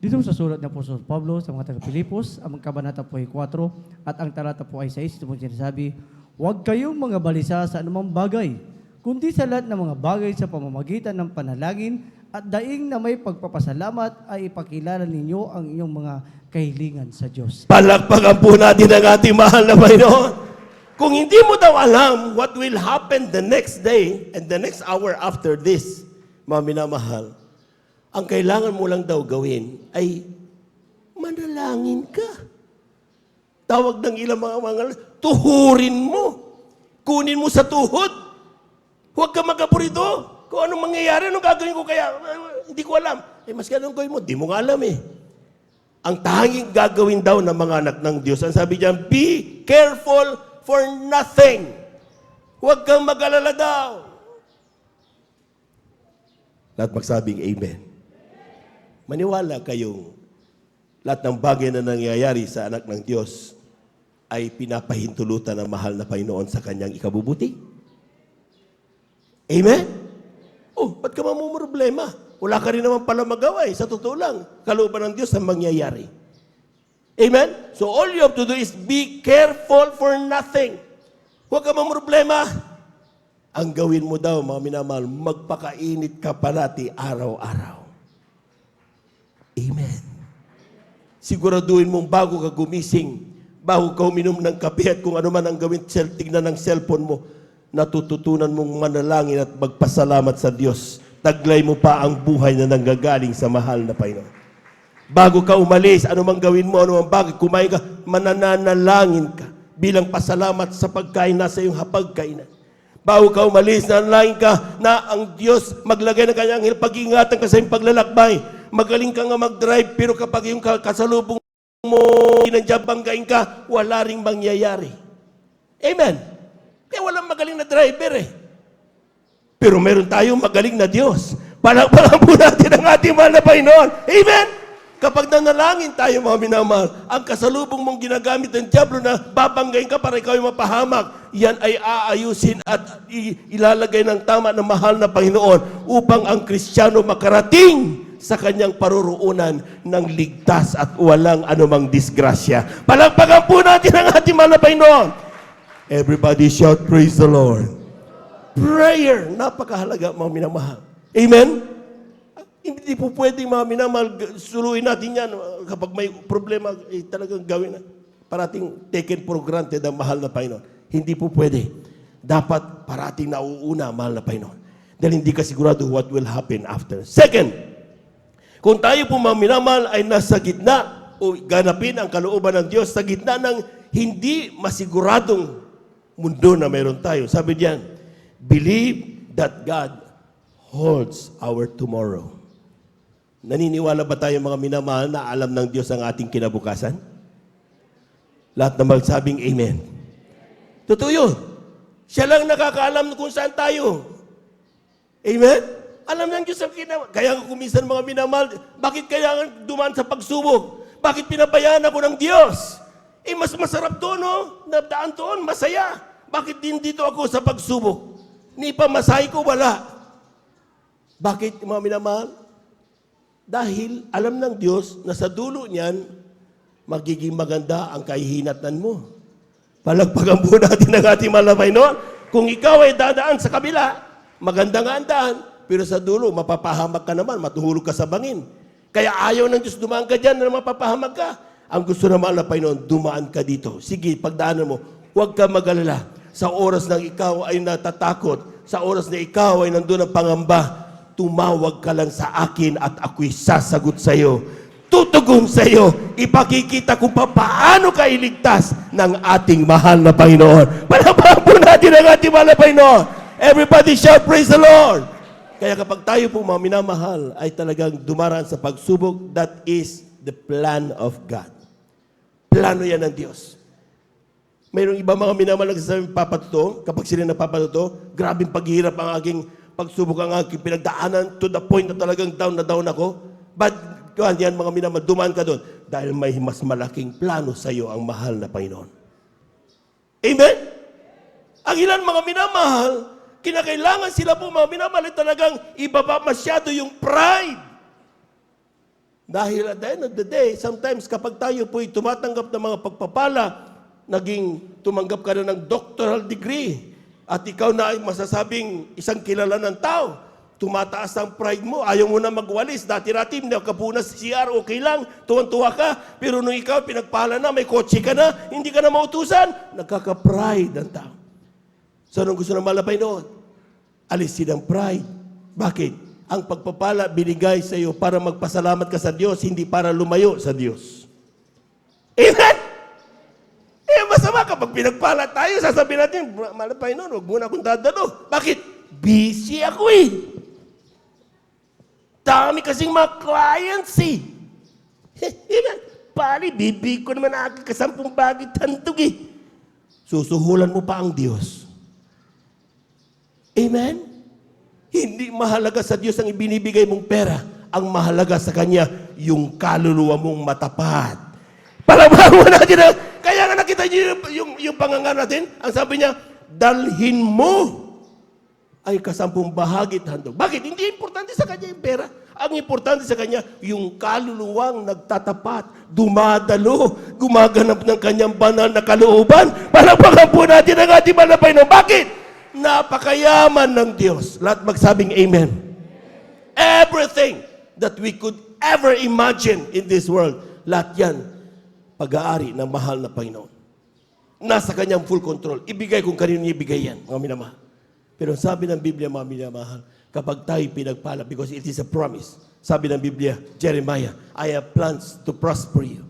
Speaker 4: Dito sa sulat ng Apostol Pablo sa mga taga-Pilipos, ang kabanata po ay 4 at ang talata po ay 6. Ito po sinasabi, huwag kayong mga balisa sa anumang bagay, kundi sa lahat ng mga bagay sa pamamagitan ng panalangin At daing na may pagpapasalamat ay ipakilala ninyo ang inyong mga kahilingan sa Diyos.
Speaker 2: Palakpakan po natin ang ating mahal na Panginoon. Kung hindi mo daw alam what will happen the next day and the next hour after this, mga minamahal, ang kailangan mo lang daw gawin ay manalangin ka. Tawag ng ilang mga tuhurin mo. Kunin mo sa tuhod. Huwag ka magkaburito. Kung anong mangyayari, anong gagawin ko kaya? Hindi ko alam. Maski anong gawin mo, di mo nga alam eh. Ang tanging gagawin daw ng mga anak ng Diyos, ang sabi diyan, be careful for nothing. Huwag kang mag-alala daw. Lahat magsabing amen. Maniwala kayong lahat ng bagay na nangyayari sa anak ng Diyos ay pinapahintulutan ng mahal na Panginoon sa kanyang ikabubuti. Amen? Oh, ba't ka mamumroblema? Wala ka rin naman pala magawa eh. Sa totoo lang, kalooban ng Diyos ang mangyayari. Amen? So all you have to do is be careful for nothing. Huwag ka mamumroblema. Ang gawin mo daw, mga minamahal, magpakainit ka parati araw-araw. Amen. Siguraduhin mong bago ka gumising, bago ka uminom ng kape at kung ano man ang gawin, tignan ng cellphone mo, natututunan mong manalangin at magpasalamat sa Diyos. Taglay mo pa ang buhay na nanggagaling sa mahal na Panginoon. Bago ka umalis, ano mang gawin mo, ano mang bagay, kumain ka, mananalangin ka bilang pasalamat sa pagkain nasa iyong hapagkainan. Bago ka umalis, nanalangin ka na ang Diyos maglagay ng kanyang anghel, pag-ingatan ka sa iyong paglalakbay. Magaling ka nga mag-drive, pero kapag yung kasalubong mo, nandiyan banggain ka, wala ring mangyayari. Amen. Kaya walang magaling na driver eh. Pero meron tayong magaling na Diyos. Palakpakan po natin ang ating mahal na Panginoon. Amen? Kapag nanalangin tayo, mga minamahal, ang kasalubong mong ginagamit ng Diablo na babanggain ka para ikaw ay mapahamak, yan ay aayusin at ilalagay ng tama ng mahal na Panginoon upang ang Kristiyano makarating sa kanyang paruroonan ng ligtas at walang anumang disgrasya. Palakpakan po natin ang ating mahal na Panginoon. Everybody shout, praise the Lord. Prayer, napakahalaga mga minamahal. Amen? Hindi po pwedeng mga minamahal, suluhin natin yan. Kapag may problema, talagang gawin na. Parating taken for granted ang mahal na Panginoon. Hindi po pwede. Dapat parating nauuna ang mahal na Panginoon. Dahil hindi ka sigurado what will happen after. Second, kung tayo po mga minamahal ay nasa gitna o ganapin ang kalooban ng Diyos sa gitna ng hindi masiguradong mundo na meron tayo. Sabi diyan, believe that God holds our tomorrow. Naniniwala ba tayo mga minamahal na alam ng Diyos ang ating kinabukasan? Lahat na magsabing amen. Totoo yun. Siya lang nakakaalam kung saan tayo. Amen? Alam ng Diyos ang kinabukasan. Kaya kuminsan mga minamahal, bakit kaya dumaan sa pagsubok? Bakit pinabayaan ako ng Diyos? Mas masarap doon, no? Nadaan doon, masaya. Bakit din dito ako sa pagsubok? Ni pamasahe ko, wala. Bakit, mga minamahal? Dahil alam ng Diyos na sa dulo niyan, magiging maganda ang kahihinatnan mo. Palagpagan po natin ang ating mahal na Panginoon. Kung ikaw ay dadaan sa kabila, maganda nga ang daan, pero sa dulo, mapapahamak ka naman, matuhulog ka sa bangin. Kaya ayaw ng Diyos dumaan ka dyan na mapapahamak ka. Ang gusto na mahal na Panginoon, dumaan ka dito. Sige, pagdaanan mo, huwag ka mag-alala. Sa oras na ikaw ay natatakot, sa oras na ikaw ay nandun ang pangamba, tumawag ka lang sa akin at ako'y sasagot sa iyo. Tutugon sa iyo. Ipakikita kung paano ka iligtas ng ating mahal na Panginoon. Palapahan po natin ang ating mahal na Panginoon. Everybody shout, praise the Lord. Kaya kapag tayo po mga minamahal ay talagang dumaraan sa pagsubok, that is the plan of God. Plano yan ng Diyos. Mayroong iba mga minamahal nagsasabi, papatuto, kapag sila napapatuto, grabing paghihirap ang aking pagsubok, ang aking pinagdaanan to the point na talagang down na down ako. But yan mga minamahal, dumaan ka doon dahil may mas malaking plano sa iyo ang mahal na Panginoon. Amen? Ang ilan mga minamahal, kinakailangan sila po mga minamahal ay talagang ibaba masyado yung pride. Dahil at the end of the day, sometimes kapag tayo po'y tumatanggap ng mga pagpapala, naging tumanggap ka na ng doctoral degree, at ikaw na ay masasabing isang kilala ng tao, tumataas ang pride mo, ayaw mo na magwalis. Dati-dati, nakapunas sa CR, okay lang, tuwan-tuwa ka. Pero nung ikaw, pinagpala na, may kotse ka na, hindi ka na mautusan, nagkaka-pride ang tao. So, anong gusto ng malapay noon? Alisin ang pride. Bakit? Ang pagpapala binigay sa iyo para magpasalamat ka sa Diyos, hindi para lumayo sa Diyos. Amen? Masama kapag pinagpala tayo, sasabihin natin, malapay noon, huwag muna akong dadalo. Bakit? Busy ako eh. Dami kasing mga clients eh. Pali, bibig ko naman aking kasampung bagit hantog eh. Susuhulan mo pa ang Diyos. Amen? Hindi mahalaga sa Diyos ang ibinibigay mong pera. Ang mahalaga sa Kanya, yung kaluluwa mong matapat. Palabang mo natin na, kaya nga nakita niyo yung pangangaral natin, ang sabi niya, dalhin mo ay kasampung bahagit handog. Bakit? Hindi importante sa kanya yung pera. Ang importante sa kanya, yung kaluluwang nagtatapat, dumadalo, gumaganap ng kanyang banal na kalooban. Palagpagan po natin ang ating malapay no. Bakit? Napakayaman ng Diyos. Lahat magsabing amen. Everything that we could ever imagine in this world, lahat yan, pag-aari ng mahal na Panginoon. Nasa kanyang full control. Ibigay kung kanino niya ibigay yan, mga minamahal. Pero sabi ng Biblia, mga minamahal, kapag tayo pinagpala, because it is a promise. Sabi ng Biblia, Jeremiah, I have plans to prosper you.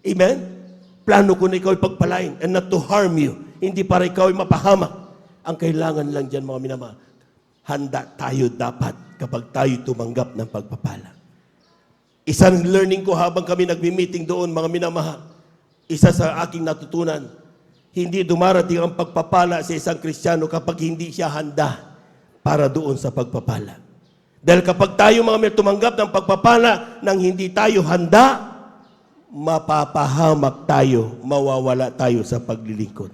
Speaker 2: Amen? Plano ko na ikaw ipagpalain and not to harm you. Hindi para ikaw ay mapahamak. Ang kailangan lang dyan, mga minamahal, handa tayo dapat kapag tayo tumanggap ng pagpapala. Isang learning ko habang kami nagmi-meeting doon, mga minamahal, isa sa aking natutunan, hindi dumarating ang pagpapala sa isang Kristiyano kapag hindi siya handa para doon sa pagpapala. Dahil kapag tayo mga tumanggap ng pagpapala nang hindi tayo handa, mapapahamak tayo, mawawala tayo sa paglilingkod.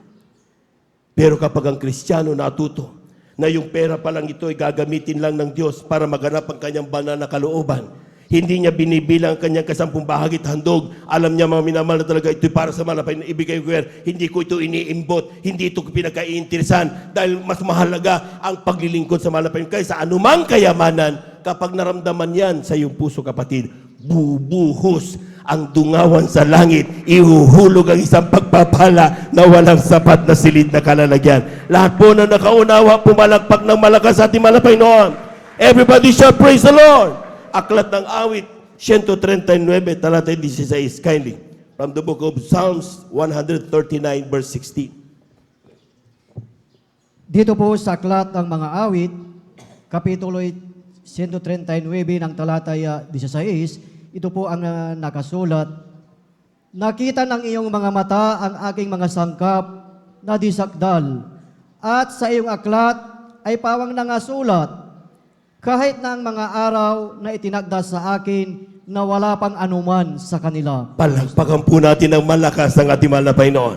Speaker 2: Pero kapag ang Kristiyano natuto na yung pera pa lang ito ay gagamitin lang ng Diyos para maganap ang kanyang banal na kalooban, hindi niya binibilang ang kanyang kasampung bahagit handog. Alam niya mga minamahal na talaga ito'y para sa malapay na ibigay ko yan. Hindi ko ito iniimbot. Hindi ito pinagkaiinteresan. Dahil mas mahalaga ang paglilingkod sa malapay kaysa anumang kayamanan. Kapag naramdaman yan sa iyong puso, kapatid, bubuhos ang dungawan sa langit. Ihuhulog ang isang pagpapala na walang sapat na silid na kalalagyan. Lahat po na nakaunawa, pumalagpak ng malakas sa ating malapay noon. Everybody shall praise the Lord. Aklat ng awit, 139, talata 16, kindly. From the book of Psalms 139, verse 16.
Speaker 4: Dito po sa aklat ng mga awit, kapitulo 139 ng talata 16, ito po ang nakasulat, nakita ng iyong mga mata ang aking mga sangkap na disakdal, at sa iyong aklat ay pawang nangasulat, kahit na ang mga araw na itinagda sa akin na wala pang anuman sa kanila.
Speaker 2: Palagpakan po natin ang malakas ng ating mahal na Panginoon.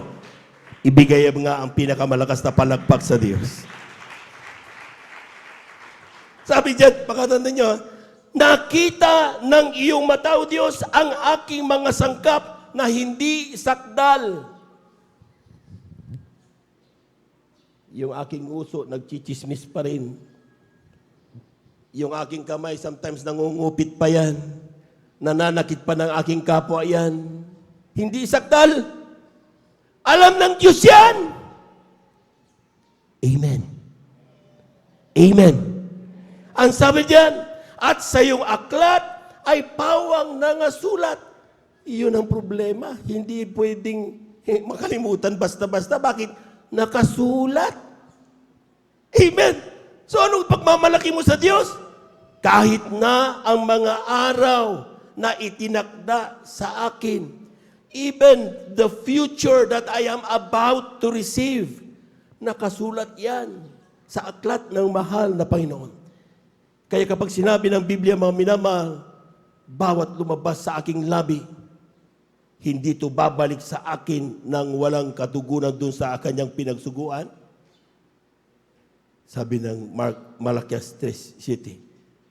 Speaker 2: Ibigay nga ang pinakamalakas na palagpak sa Diyos. Sabi diyan, pakatanda nyo, nakita ng iyong mata, O Diyos, ang aking mga sangkap na hindi sakdal. Yung aking uso, nagchichismis pa rin. Yung aking kamay, sometimes nangungupit pa yan. Nananakit pa ng aking kapwa yan. Hindi sakdal. Alam ng Diyos yan. Amen. Amen. Ang sabi diyan, at sa iyong aklat ay pawang nangasulat. Iyon ang problema. Hindi pwedeng makalimutan basta-basta. Bakit? Nakasulat. Amen. So anong pagmamalaki mo sa Diyos? Kahit na ang mga araw na itinakda sa akin, even the future that I am about to receive, nakasulat yan sa aklat ng mahal na Panginoon. Kaya kapag sinabi ng Biblia, mga minamahal, bawat lumabas sa aking labi, hindi ito babalik sa akin nang walang katugunan dun sa kanyang pinagsuguan. Sabi ng Malakias 3:7,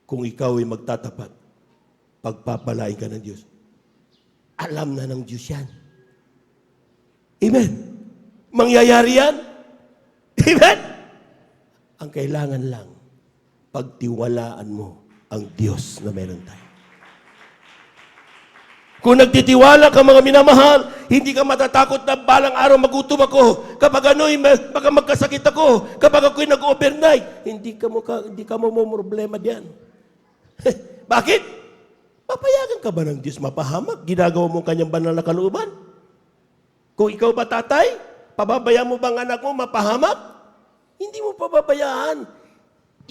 Speaker 2: kung ikaw ay magtatapat, pagpapalain ka ng Diyos. Alam na ng Diyos yan. Amen. Mangyayari yan. Amen. Ang kailangan lang, pagtiwalaan mo ang Diyos na meron tayo. Kung nagtitiwala ka mga minamahal, hindi ka matatakot na balang araw magutom ako. Kapag baka magkasakit ako. Kapag ako'y nag-overnight, hindi ka mo problema diyan. Bakit? Papayagan ka ba ng Diyos mapahamak? Ginagawa mo kanyang banal na kalooban? Kung ikaw ba tatay, pababayaan mo bang anak mo mapahamak? Hindi mo pababayaan.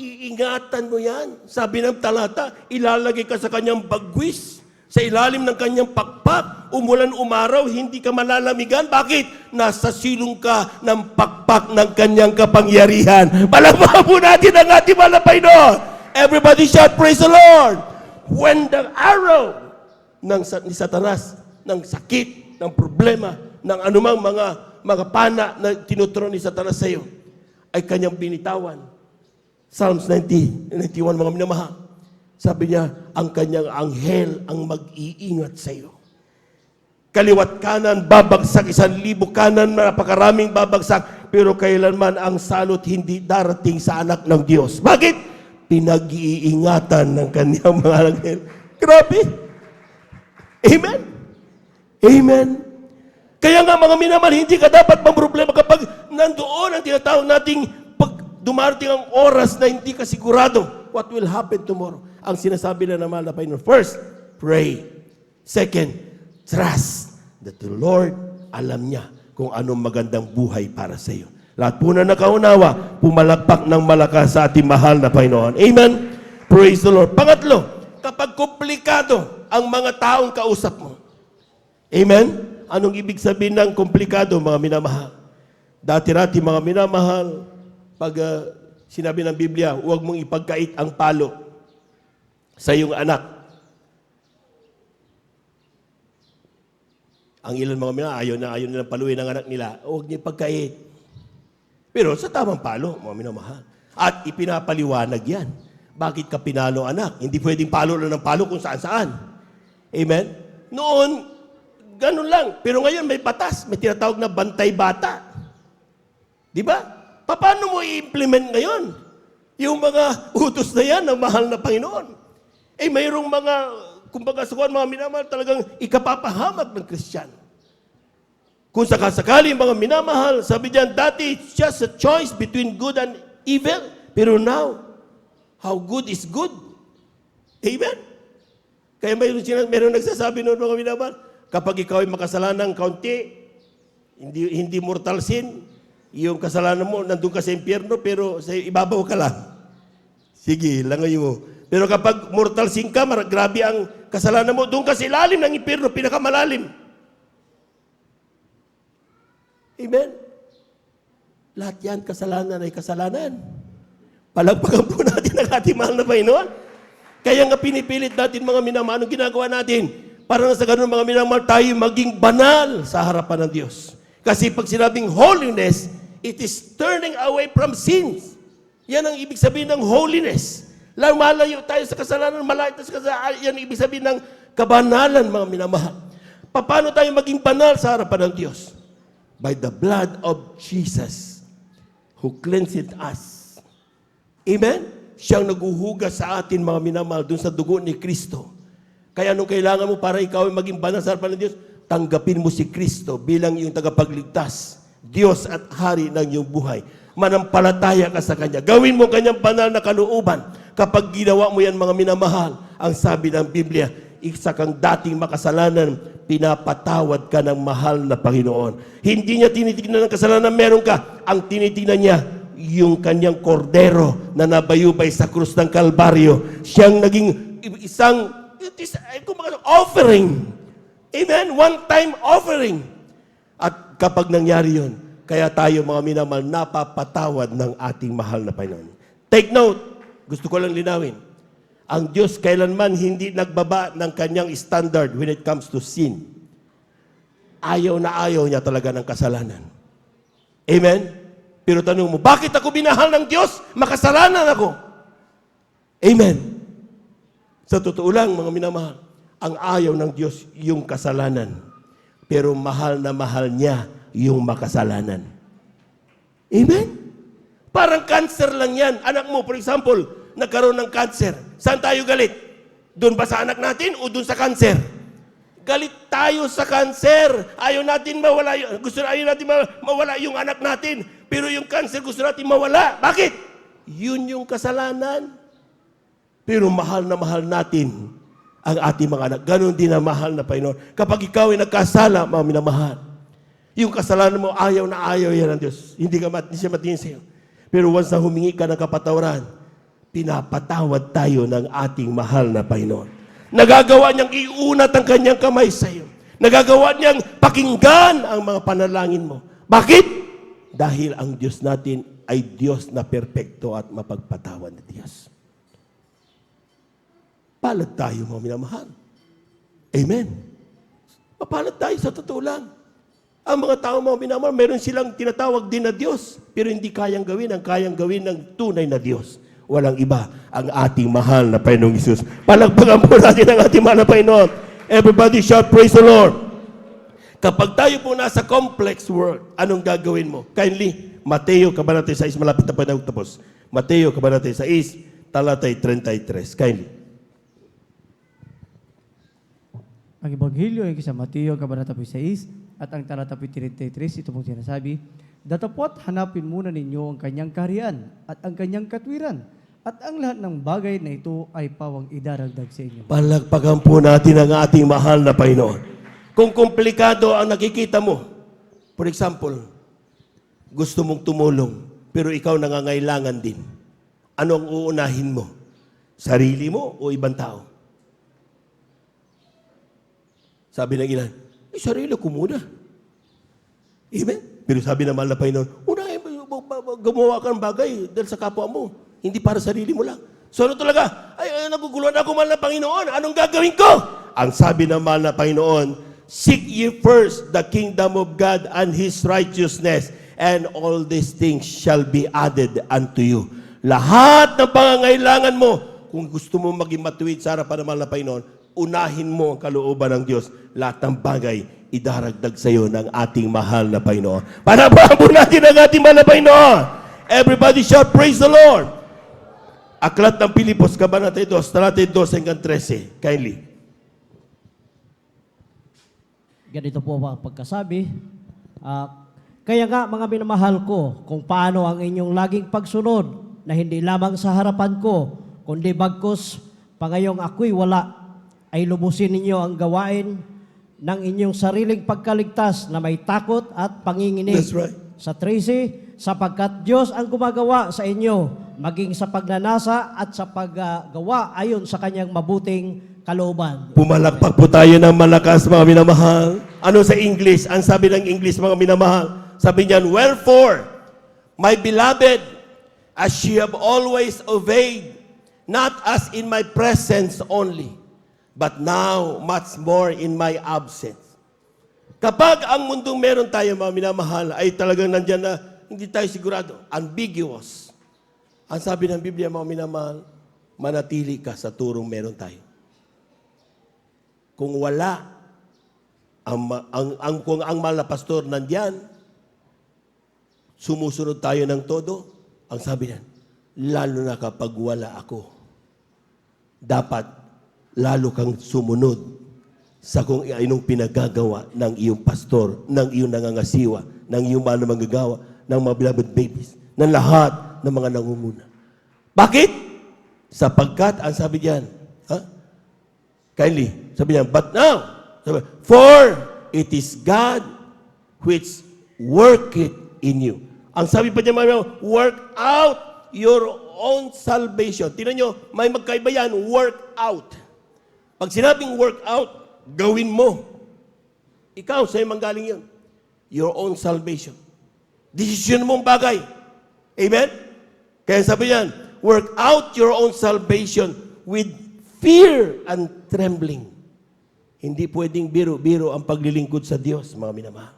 Speaker 2: Iingatan mo yan. Sabi ng talata, ilalagay ka sa kanyang bagwis. Sa ilalim ng kanyang pakpak, umulan umaraw, hindi ka malalamigan. Bakit? Nasa silong ka ng pakpak ng kanyang kapangyarihan. Palakpakan po natin ang ating Panginoon. Everybody shout, praise the Lord. When the arrow ni Satanas, ng sakit, ng problema, ng anumang mga pana na tinuturo ni Satanas sa iyo, ay kanyang binitawan. Psalms 91, mga minamahal. Sabi niya, ang kanyang anghel ang mag-iingat sa iyo. Kaliwat kanan, babagsak 1,000 kanan, napakaraming babagsak, pero kailanman ang salot hindi darating sa anak ng Diyos. Bakit? Pinag-iingatan ng kanyang mga anghel. Grabe! Amen? Amen? Kaya nga mga minamahal, hindi ka dapat mamroblema kapag nandoon ang tinatawag nating pag dumarating ang oras na hindi ka sigurado what will happen tomorrow. Ang sinasabi na naman na Panginoon, first, pray. Second, trust that the Lord alam niya kung anong magandang buhay para sa iyo. Lahat po na nakaunawa, pumalakpak ng malakas sa ating mahal na Panginoon. Amen? Praise the Lord. Pangatlo, kapag komplikado ang mga taong kausap mo. Amen? Anong ibig sabihin ng komplikado, mga minamahal? Dati-rati, mga minamahal, pag sinabi ng Biblia, huwag mong ipagkait ang palo sa iyong anak. Ang ilan mga minamahal, ayaw nilang paluin ang anak nila, huwag niyo ipagkait. Pero sa tamang palo, mga minamahal. At ipinapaliwanag yan. Bakit ka pinalo, anak? Hindi pwedeng palo lang ng palo kung saan-saan. Amen? Noon, ganun lang. Pero ngayon may batas, may tinatawag na bantay bata. Di ba? Paano mo i-implement ngayon yung mga utos na yan ng mahal na Panginoon? Eh, mayroong mga, kumbaga sa mga minamahal, talagang ikapapahamak ng Kristiyano. Kung sakasakali mga minamahal, sabi diyan, dati it's just a choice between good and evil. Pero now, how good is good? Amen? Kaya mayroong nagsasabi noon mga minamahal, kapag ikaw ay makasalanan ng kaunti, hindi mortal sin, yung kasalanan mo, nandun ka sa impyerno, pero sa ibabaw ka lang. Sige, langoy mo. Pero kapag mortal sin ka, grabe ang kasalanan mo, doon ka sa ilalim ng impyerno, pinakamalalim. Amen? Lahat yan, kasalanan ay kasalanan. Palagpagan po natin ang ating mahal na Panginoon. Kaya nga pinipilit natin mga minamahal, anong ginagawa natin? Para na sa ganun mga minamahal, tayo maging banal sa harapan ng Diyos. Kasi pag sinabing holiness, it is turning away from sins. Yan ang ibig sabihin ng holiness. Malayo tayo sa kasalanan, malayo tayo sa kasalanan. Yan ang ibig sabihin ng kabanalan, mga minamahal. Paano tayo maging banal sa harapan ng Diyos? By the blood of Jesus, who cleansed us. Amen? Siyang naghuhugas sa atin, mga minamahal, dun sa dugo ni Kristo. Kaya nung kailangan mo para ikaw ay maging banal sa harapan ng Diyos, tanggapin mo si Kristo bilang iyong tagapagligtas, Diyos at Hari ng iyong buhay. Manampalataya ka sa Kanya. Gawin mo Kanyang banal na kalooban. Kapag ginawa mo yan, mga minamahal, ang sabi ng Biblia, isa kang dating makasalanan, pinapatawad ka ng mahal na Panginoon. Hindi niya tinitignan ng kasalanan meron ka. Ang tinitignan niya, yung Kanyang kordero na nabayubay sa krus ng Kalbaryo. Siyang naging isang offering. Amen? One-time offering. At kapag nangyari yun, kaya tayo mga minamahal, napapatawad ng ating mahal na Panginoon. Take note, gusto ko lang linawin. Ang Diyos kailanman hindi nagbaba ng kanyang standard when it comes to sin. Ayaw na ayaw niya talaga ng kasalanan. Amen? Pero tanong mo, bakit ako binahal ng Diyos? Makasalanan ako. Amen? Sa totoo lang, mga minamahal, ang ayaw ng Diyos yung kasalanan. Pero mahal na mahal niya yung makasalanan. Amen? Parang cancer lang yan. Anak mo, for example, nagkaroon ng cancer. Saan tayo galit? Doon ba sa anak natin o doon sa cancer? Galit tayo sa cancer. Ayaw natin mawala, ayaw natin mawala yung anak natin. Pero yung cancer gusto natin mawala. Bakit? Yun yung kasalanan. Pero mahal na mahal natin ang ating mga anak. Ganon din ang mahal na Panginoon. Kapag ikaw ay nagkasala, mga minamahal, yung kasalanan mo, ayaw na ayaw yan ng Diyos. Hindi siya matingin sa'yo. Pero once na humingi ka ng kapatawaran, pinapatawad tayo ng ating mahal na Panginoon. Nagagawa niyang iunat ang kanyang kamay sa iyo. Nagagawa niyang pakinggan ang mga panalangin mo. Bakit? Dahil ang Diyos natin ay Diyos na perpekto at mapagpatawad na Diyos. Palad tayo, mga minamahal. Amen. Mapalad tayo sa totoo lang. Ang mga tao, mga minamahal, meron silang tinatawag din na Diyos, pero hindi kayang gawin ang kayang gawin ng tunay na Diyos. Walang iba, ang ating mahal na Panginoong Isus. Palagpagan po natin ang ating mahal na Panginoon. Everybody shout, praise the Lord. Kapag tayo po nasa complex world, anong gagawin mo? Kindly, Mateo, Kabanata 6, malapit na pa na tapos. Mateo, Kabanata 6, talatay 33. Kindly.
Speaker 4: Ang Ebanghelyo ay sa Mateo, Kabanata 6, at ang talata 33, ito pong sinasabi, datapot hanapin muna ninyo ang kanyang kaharian at ang kanyang katwiran, at ang lahat ng bagay na ito ay pawang idaragdag sa inyo.
Speaker 2: Palagpagan po natin ang ating mahal na Panginoon. Kung komplikado ang nakikita mo, for example, gusto mong tumulong, pero ikaw nangangailangan din. Ano ang uunahin mo? Sarili mo o ibang tao? Sabi ng ilan, sarili ko muna. Amen? Pero sabi ng mahal na Panginoon, unahin mo, gumawa ka ng bagay dahil sa kapwa mo. Hindi para sarili mo lang. So ano talaga? Ay, naguguluhan ako, mahal na Panginoon. Anong gagawin ko? Ang sabi ng mahal na Panginoon, seek ye first the kingdom of God and His righteousness, and all these things shall be added unto you. Lahat ng pangangailangan mo, kung gusto mo maging matuwid sa harapan ng mahal na Panginoon, unahin mo ang kalooban ng Diyos. Lahat ng bagay, idaragdag sa iyo ng ating mahal na Panginoon. Panabahan po natin ang ating mahal na Panginoon. Everybody shout, praise the Lord. Aklat ng Pilipos, Kabanata 2, talata 12 hanggang 13. Kindly.
Speaker 5: Ganito po ang pagkasabi. Kaya nga mga minamahal ko, kung paano ang inyong laging pagsunod na hindi lamang sa harapan ko, kundi bagkus pangayong ako'y wala, ay lubusin ninyo ang gawain ng inyong sariling pagkaligtas na may takot at panginginig.
Speaker 2: That's right.
Speaker 5: Sa 13, sapagkat Diyos ang gumagawa sa inyo, maging sa pagnanasa at sa paggawa ayon sa kanyang mabuting kalooban.
Speaker 2: Pumalakpak po tayo ng malakas, mga minamahal. Ano sa English? Ang sabi ng English, mga minamahal, sabi niyan, wherefore, my beloved, as ye have always obeyed, not as in my presence only, but now much more in my absence. Kapag ang mundong meron tayo, mga minamahal, ay talagang nandyan na hindi tayo sigurado, ambiguous. Ang sabi ng Biblia, mga minamahal, manatili ka sa turong meron tayo. Kung wala, kung ang mahal na pastor nandyan, sumusunod tayo ng todo, ang sabi niyan, lalo na kapag wala ako, dapat lalo kang sumunod sa kung anong pinagagawa ng iyong pastor, ng iyong nangangasiwa, ng iyong mahal na manggagawa, ng mga beloved babies, ng lahat ng mga nangunguna. Bakit? Sapagkat, ang sabi diyan, kindly, sabi niyan, but now, for it is God which worketh in you. Ang sabi pa diyan, work out your own salvation. Tingnan nyo, may magkaiba yan, work out. Pag sinabing work out, gawin mo. Ikaw, sa'yo manggaling yun. Your own salvation. Desisyon mong bagay. Amen? Kaya sabi yan, work out your own salvation with fear and trembling. Hindi pwedeng biro-biro ang paglilingkod sa Diyos, mga minamahal.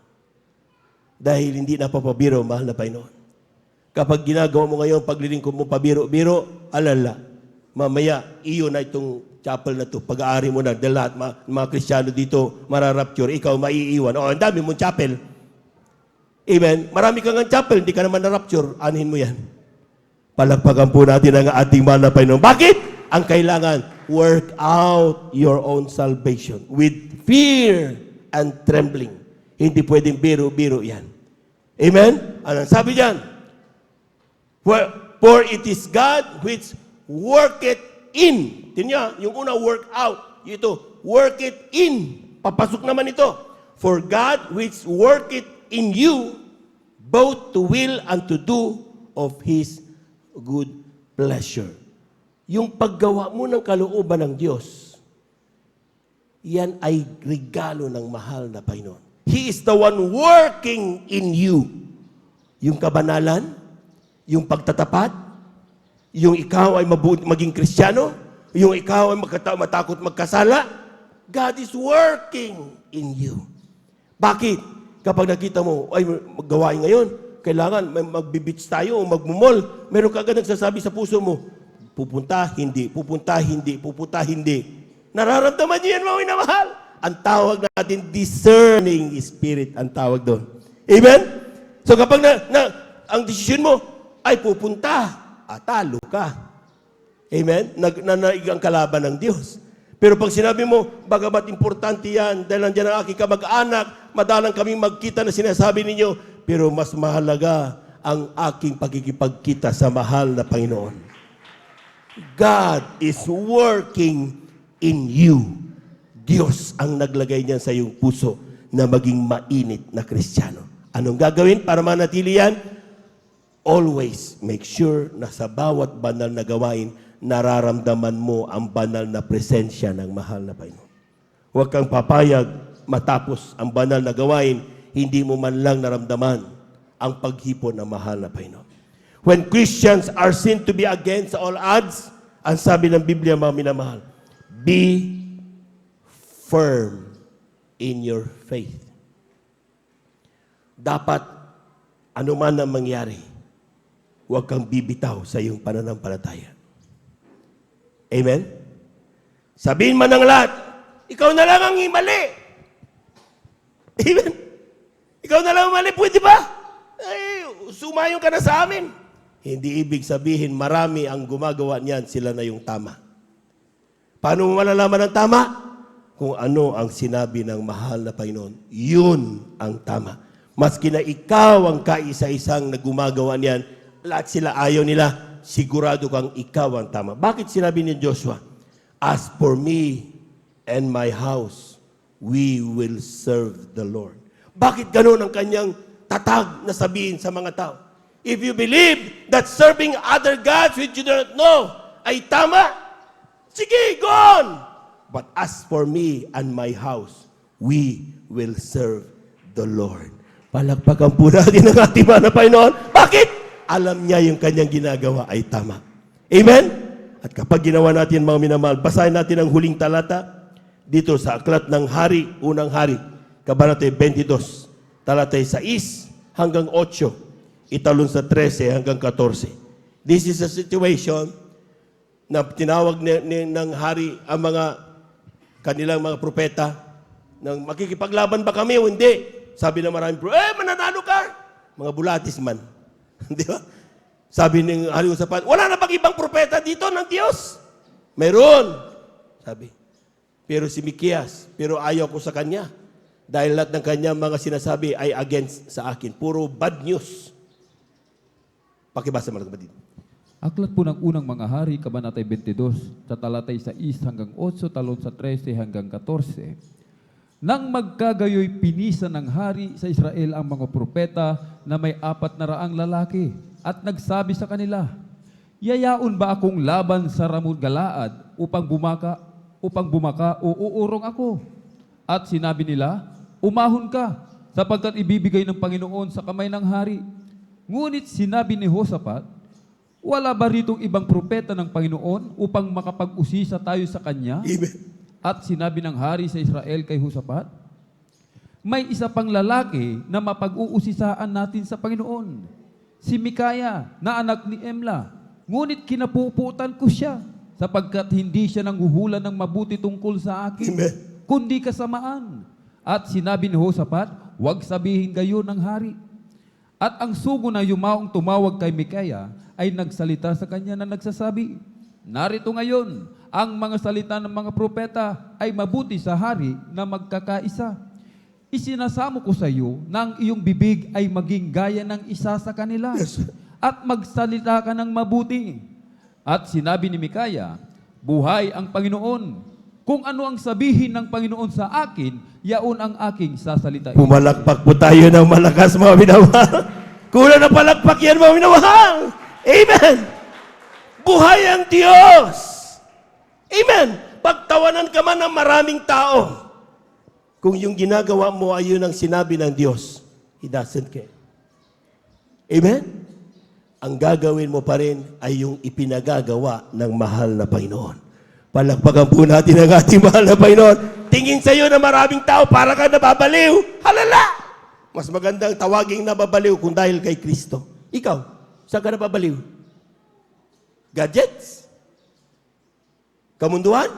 Speaker 2: Dahil hindi napapabiro, mahal na Panginoon. Kapag ginagawa mo ngayon, paglilingkod mo pabiro-biro, alala, mamaya, iyo na itong chapel na to, pag-aari mo na, dahil lahat, mga Kristiyano dito, mararapture, ikaw maiiwan. O, ang dami mong chapel. Amen? Marami kang chapel, hindi ka naman na-rapture, anuhin mo yan. Palakpakan po natin ang ating mahal na Panginoon. Bakit? Ang kailangan, work out your own salvation with fear and trembling. Hindi pwedeng biro-biro yan. Amen? Anong sabi diyan? For it is God which worketh in. Tingnan, yung una, work out. Ito, work it in. Papasok naman ito. For God which worketh in you, both to will and to do of His good pleasure. Yung paggawa mo ng kalooban ng Diyos, yan ay regalo ng mahal na Panginoon. He is the one working in you. Yung kabanalan, yung pagtatapat, yung ikaw ay maging Kristiyano, yung ikaw ay matakot magkasala, God is working in you. Bakit? Kapag nakita mo, ay maggawain ngayon, kailangan magbibits tayo o magmumol, meron ka agad nagsasabi sa puso mo, pupunta, hindi, pupunta, hindi, pupunta, hindi. Nararamdaman niyo yan, mga minamahal. Ang tawag natin, discerning spirit, ang tawag doon. Amen? So kapag ang desisyon mo ay pupunta, talo ka. Amen? Nanaig ang kalaban ng Diyos. Pero pag sinabi mo, bagamat importante yan, dahil nandiyan ang aking kamag-anak, madalang kaming magkita na sinasabi ninyo, pero mas mahalaga ang aking pagkikipagkita sa mahal na Panginoon. God is working in you. Diyos ang naglagay niyan sa iyong puso na maging mainit na Kristiyano. Anong gagawin para manatili yan? Always make sure na sa bawat banal na gawain, nararamdaman mo ang banal na presensya ng mahal na Panginoon. Huwag kang papayag matapos ang banal na gawain, hindi mo man lang naramdaman ang paghipon ng mahal na Panginoon. When Christians are seen to be against all odds, ang sabi ng Biblia, mga minamahal, be firm in your faith. Dapat, ano man ang mangyari, huwag kang bibitaw sa iyong pananampalataya. Amen? Sabihin man ng lahat, ikaw na lang ang mali. Amen? Ikaw na lang ang mali, pwede ba? Ay, sumayon ka na sa amin. Hindi ibig sabihin, marami ang gumagawa niyan, sila na yung tama. Paano mo malalaman ang tama? Kung ano ang sinabi ng mahal na Panginoon, yun ang tama. Maski na ikaw ang kaisa-isang na gumagawa niyan, lahat sila ayaw nila, sigurado kang ikaw ang tama. Bakit sinabi ni Joshua? As for me and my house, we will serve the Lord. Bakit ganun ang kanyang tatag na sabihin sa mga tao? If you believe that serving other gods which you do not know ay tama, sige, go on! But as for me and my house, we will serve the Lord. Palakpakan po natin ang ating mahal na Panginoon. Bakit? Alam niya yung kanyang ginagawa ay tama. Amen? At kapag ginawa natin, mga minamahal, basahin natin ang huling talata dito sa Aklat ng Hari, Unang Hari, Kabanata 22, talatay 6 hanggang 8, italon sa 13 hanggang 14. This is a situation na tinawag ng hari ang mga kanilang mga propeta nang makikipaglaban ba kami o hindi? Sabi ng maraming mananalo ka! Mga bulatis man. Di ba? Sabi ng hari Usapan, wala na bang ibang propeta dito ng Diyos? Meron. Sabi. Pero si Mikias, pero ayaw ko sa kanya. Dahil lahat ng kanya mga sinasabi ay against sa akin. Puro bad news. Pakibasa mga kapatid.
Speaker 3: Aklat po ng unang mga hari, Kabanata 22, sa talatay 6 hanggang 8, talon sa 13 hanggang 14. Nang magkagayoy pinisa ng hari sa Israel ang mga propeta na may 400 lalaki at nagsabi sa kanila, yayaon ba akong laban sa Ramot Galaad upang bumaka o uurong ako? At sinabi nila, umahon ka sapagkat ibibigay ng Panginoon sa kamay ng hari. Ngunit sinabi ni Josaphat, wala ba ritong ibang propeta ng Panginoon upang makapag-usisa tayo sa kanya?
Speaker 2: Amen.
Speaker 3: At sinabi ng hari sa Israel kay Josaphat, may isa pang lalaki na mapag-uusisaan natin sa Panginoon, si Mikaya na anak ni Emla. Ngunit kinapuputan ko siya sapagkat hindi siya nanghuhula ng mabuti tungkol sa akin,
Speaker 2: Amen.
Speaker 3: kundi kasamaan. At sinabi ni Josaphat, huwag sabihin gayon ng hari. At ang sugo na yumaong tumawag kay Mikaya ay nagsalita sa kanya na nagsasabi, narito ngayon, ang mga salita ng mga propeta ay mabuti sa hari na magkakaisa. Isinasamo ko sa iyo na ang iyong bibig ay maging gaya ng isa sa kanila at magsalita ka ng mabuti. At sinabi ni Mikaya, buhay ang Panginoon. Kung ano ang sabihin ng Panginoon sa akin, yaon ang aking sasalitain.
Speaker 2: Pumalakpak po tayo ng malakas, mga minamahal. Kulang na palakpak yan, mga minamahal. Amen. Buhay ang Diyos. Amen. Pagtawanan ka man ng maraming tao, kung yung ginagawa mo ay yun ang sinabi ng Diyos, He doesn't care. Amen? Ang gagawin mo pa rin ay yung ipinagagawa ng mahal na Panginoon. Palakpakan po natin ang ating mahal na Panginoon. Tingin sa iyo na maraming tao para ka nababaliw. Halala! Mas magandang tawaging nababaliw kung dahil kay Kristo. Ikaw, saan ka nababaliw? Gadgets? Kamunduhan?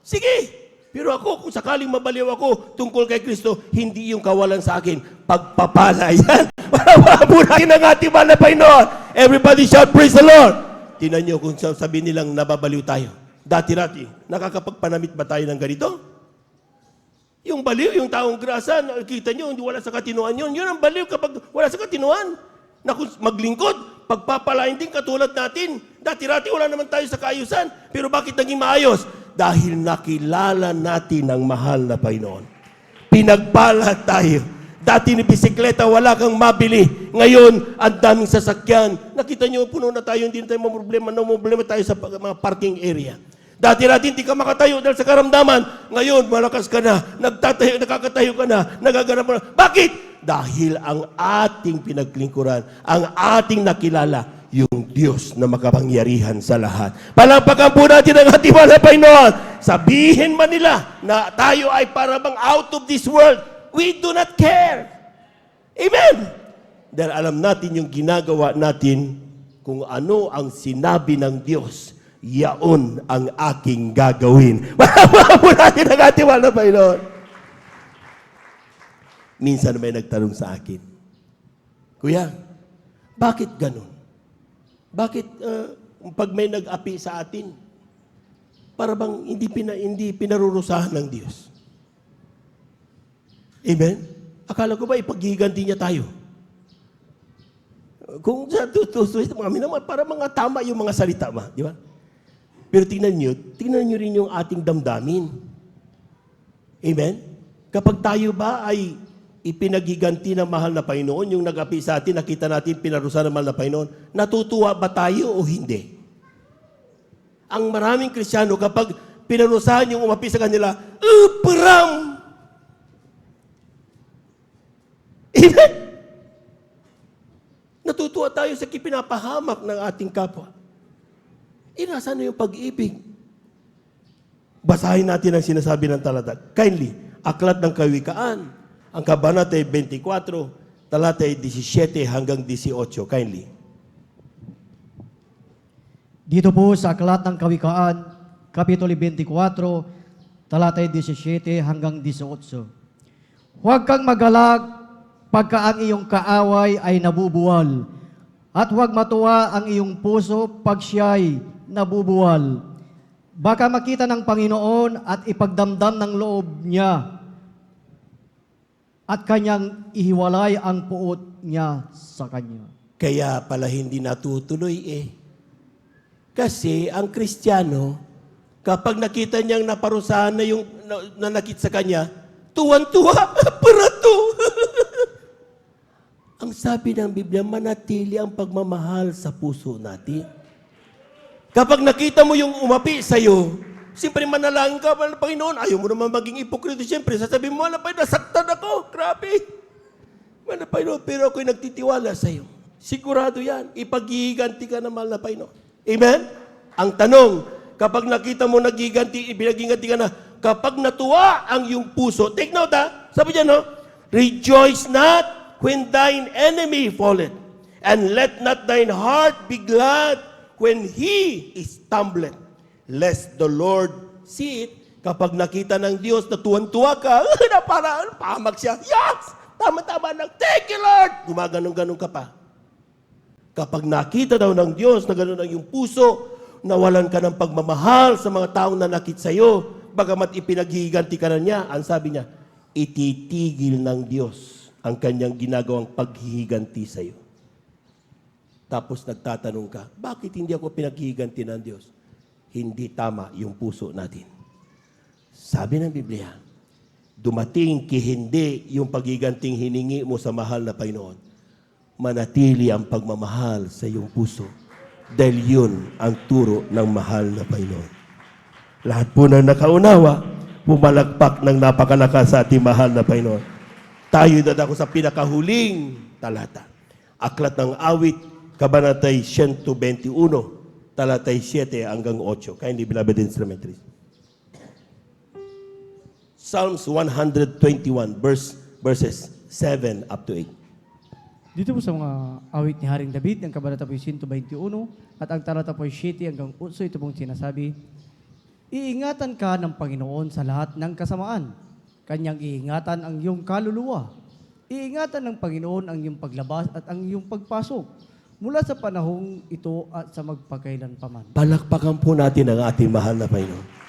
Speaker 2: Sige! Pero ako, kung sakaling mabaliw ako tungkol kay Kristo, hindi yung kawalan sa akin. Pagpapala yan. Parawabunahin ang ating mahal na Panginoon. Everybody shout, praise the Lord. Tingnan nyo kung sabihin nilang nababaliw tayo. Dati-rati, nakakapagpanamit ba tayo ng ganito? Yung baliw, yung taong grasa, nakikita nyo, hindi wala sa katinuan yun. Yun ang baliw kapag wala sa katinuan. Na kung maglingkod, pagpapalain din katulad natin. Dati-rati, wala naman tayo sa kaayusan. Pero bakit naging maayos? Dahil nakilala natin ang mahal na Panginoon. Pinagpala tayo. Dati ni bisikleta, wala kang mabili. Ngayon, ang daming sasakyan. Nakita nyo, puno na tayo, hindi na tayo problema tayo sa mga parking area. Dati natin, hindi ka makatayo dahil sa karamdaman. Ngayon, malakas ka na, nakakatayo ka na, nagaganap mo na. Bakit? Dahil ang ating pinaglingkuran, ang ating nakilala, yung Diyos na makapangyarihan sa lahat. Palampakan po natin ang ating mahal na Panginoon. Sabihin man nila na tayo ay parang out of this world, we do not care. Amen. Dahil alam natin yung ginagawa natin, kung ano ang sinabi ng Diyos, yaon ang aking gagawin. Palampakan po natin ang ating mahal na Panginoon. Minsan may nagtanong sa akin, Kuya, bakit ganun? Bakit pag may nag-api sa atin, para bang hindi pinarurusahan ng Diyos? Amen? Akala ko ba ipaghiganti niya tayo? Kung sa tutusin, para mga tama yung mga salita ba? Di ba? Pero tingnan nyo rin yung ating damdamin. Amen? Kapag tayo ba ay ipinaghiganti ng mahal na Panginoon, yung nag-api sa atin, nakita natin pinarusahan ng mahal na Panginoon, natutuwa ba tayo o hindi? Ang maraming Kristiyano, kapag pinarusahan yung umapi sa kanila, param! Amen? Natutuwa tayo sa pinapahamak ng ating kapwa. Nasa na yung pag-ibig? Basahin natin ang sinasabi ng talata. Kindly, Aklat ng Kawikaan, ang Kabanata 24, talata 17 hanggang 18. Kindly.
Speaker 4: Dito po sa Aklat ng Kawikaan, Kapitulo 24, talata 17 hanggang 18. Huwag kang magalag pagka ang iyong kaaway ay nabubuwal, at huwag matuwa ang iyong puso pag siya'y nabubuwal. Baka makita ng Panginoon at ipagdamdam ng loob niya at kanyang ihiwalay ang puot niya sa kanya.
Speaker 2: Kaya pala hindi natutuloy Kasi ang Kristiyano, kapag nakita niyang naparusahan na yung nanakit sa kanya, tuwan-tuwa, para to. Ang sabi ng Biblia, manatili ang pagmamahal sa puso natin. Kapag nakita mo yung umapi sa'yo, siyempre manalangin ka, Panginoon, ayaw mo naman maging ipokrito. Siyempre, sasabihin mo, Panginoon, nasaktan ako, grabe. Panginoon, pero ako'y nagtitiwala sa'yo. Sigurado yan, ipaghihiganti ka ng mahal na Panginoon. Amen? Ang tanong, kapag nakita mo ipinaghiganti ka na, kapag natuwa ang iyong puso, take note sabi dyan, rejoice not when thine enemy falleth, and let not thine heart be glad when he is stumbled, lest the Lord see it. Kapag nakita ng Diyos na tuwan-tuwa ka, na para pahamak siya, yes! Tama-tama lang. Thank you, Lord! Gumaganong-ganong ka pa. Kapag nakita daw ng Diyos na gano'n ang iyong puso, nawalan ka ng pagmamahal sa mga taong nanakit sa iyo, bagamat ipinaghihiganti ka na niya, ang sabi niya, ititigil ng Diyos ang kanyang ginagawang paghihiganti sa iyo. Tapos nagtatanong ka, bakit hindi ako pinaghihiganti ng Diyos? Hindi tama yung puso natin. Sabi ng Biblia, dumating hindi yung paghiganting hiningi mo sa mahal na Panginoon. Manatili ang pagmamahal sa iyong puso dahil yun ang turo ng mahal na Panginoon. Lahat po ng nakaunawa, pumalagpak ng napakalakas sa ating mahal na Panginoon. Tayo dadako sa pinakahuling talata. Aklat ng Awit, Kabanatay 121, talatay 7 hanggang 8. Kindly beloved instrumentalists. Psalms 121, verses 7 up to 8.
Speaker 4: Dito po sa mga awit ni Haring David, ang kabanata po 121, at ang talata po 7 hanggang 8, ito pong sinasabi, iingatan ka ng Panginoon sa lahat ng kasamaan. Kanyang iingatan ang iyong kaluluwa. Iingatan ng Panginoon ang iyong paglabas at ang iyong pagpasok, mula sa panahong ito at sa magpakailan paman.
Speaker 2: Palakpakan po natin ang ating mahal na Panginoon.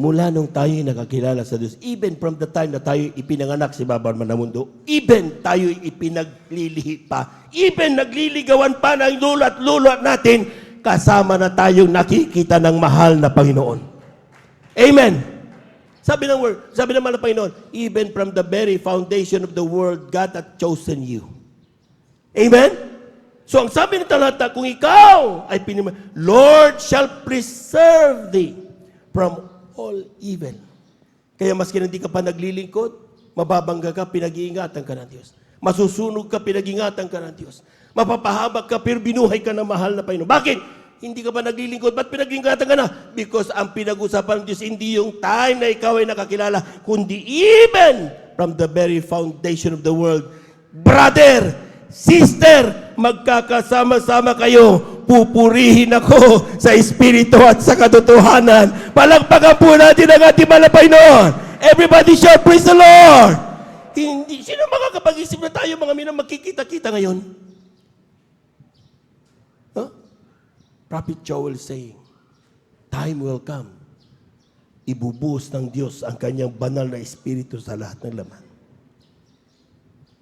Speaker 2: Mula nung tayo nakakilala sa Diyos, even from the time na tayo ipinanganak si Baba Man ng mundo, even tayo ipinaglilihi pa, even nagliligawan pa ng lolo at lolo natin, kasama na tayong nakikita ng mahal na Panginoon. Amen. Sabi ng word, sabi ng mahal na Panginoon, even from the very foundation of the world, God hath chosen you. Amen? So ang sabi ng talata, kung ikaw ay Lord shall preserve thee from all evil. Kaya maski hindi ka pa naglilingkod, mababangga ka, pinag-iingatan ka ng Diyos. Masusunog ka, pinag-iingatan ka ng Diyos. Mapapahabag ka, pero binuhay ka ng mahal na Panginoon. Bakit? Hindi ka pa naglilingkod, ba't pinag-iingatan ka na? Because ang pinag-usapan ng Diyos, hindi yung time na ikaw ay nakakilala, kundi even from the very foundation of the world. Brother, sister, magkakasama-sama kayo. Pupurihin ako sa Espiritu at sa katotohanan. Palakpakan po natin ang ating mahal na Panginoon. Everybody shout, praise the Lord! Hindi, sino makakapag-isip na tayo mga minang magkikita-kita ngayon? Huh? Prophet Joel saying, time will come. Ibubuhos ng Diyos ang kanyang banal na Espiritu sa lahat ng laman.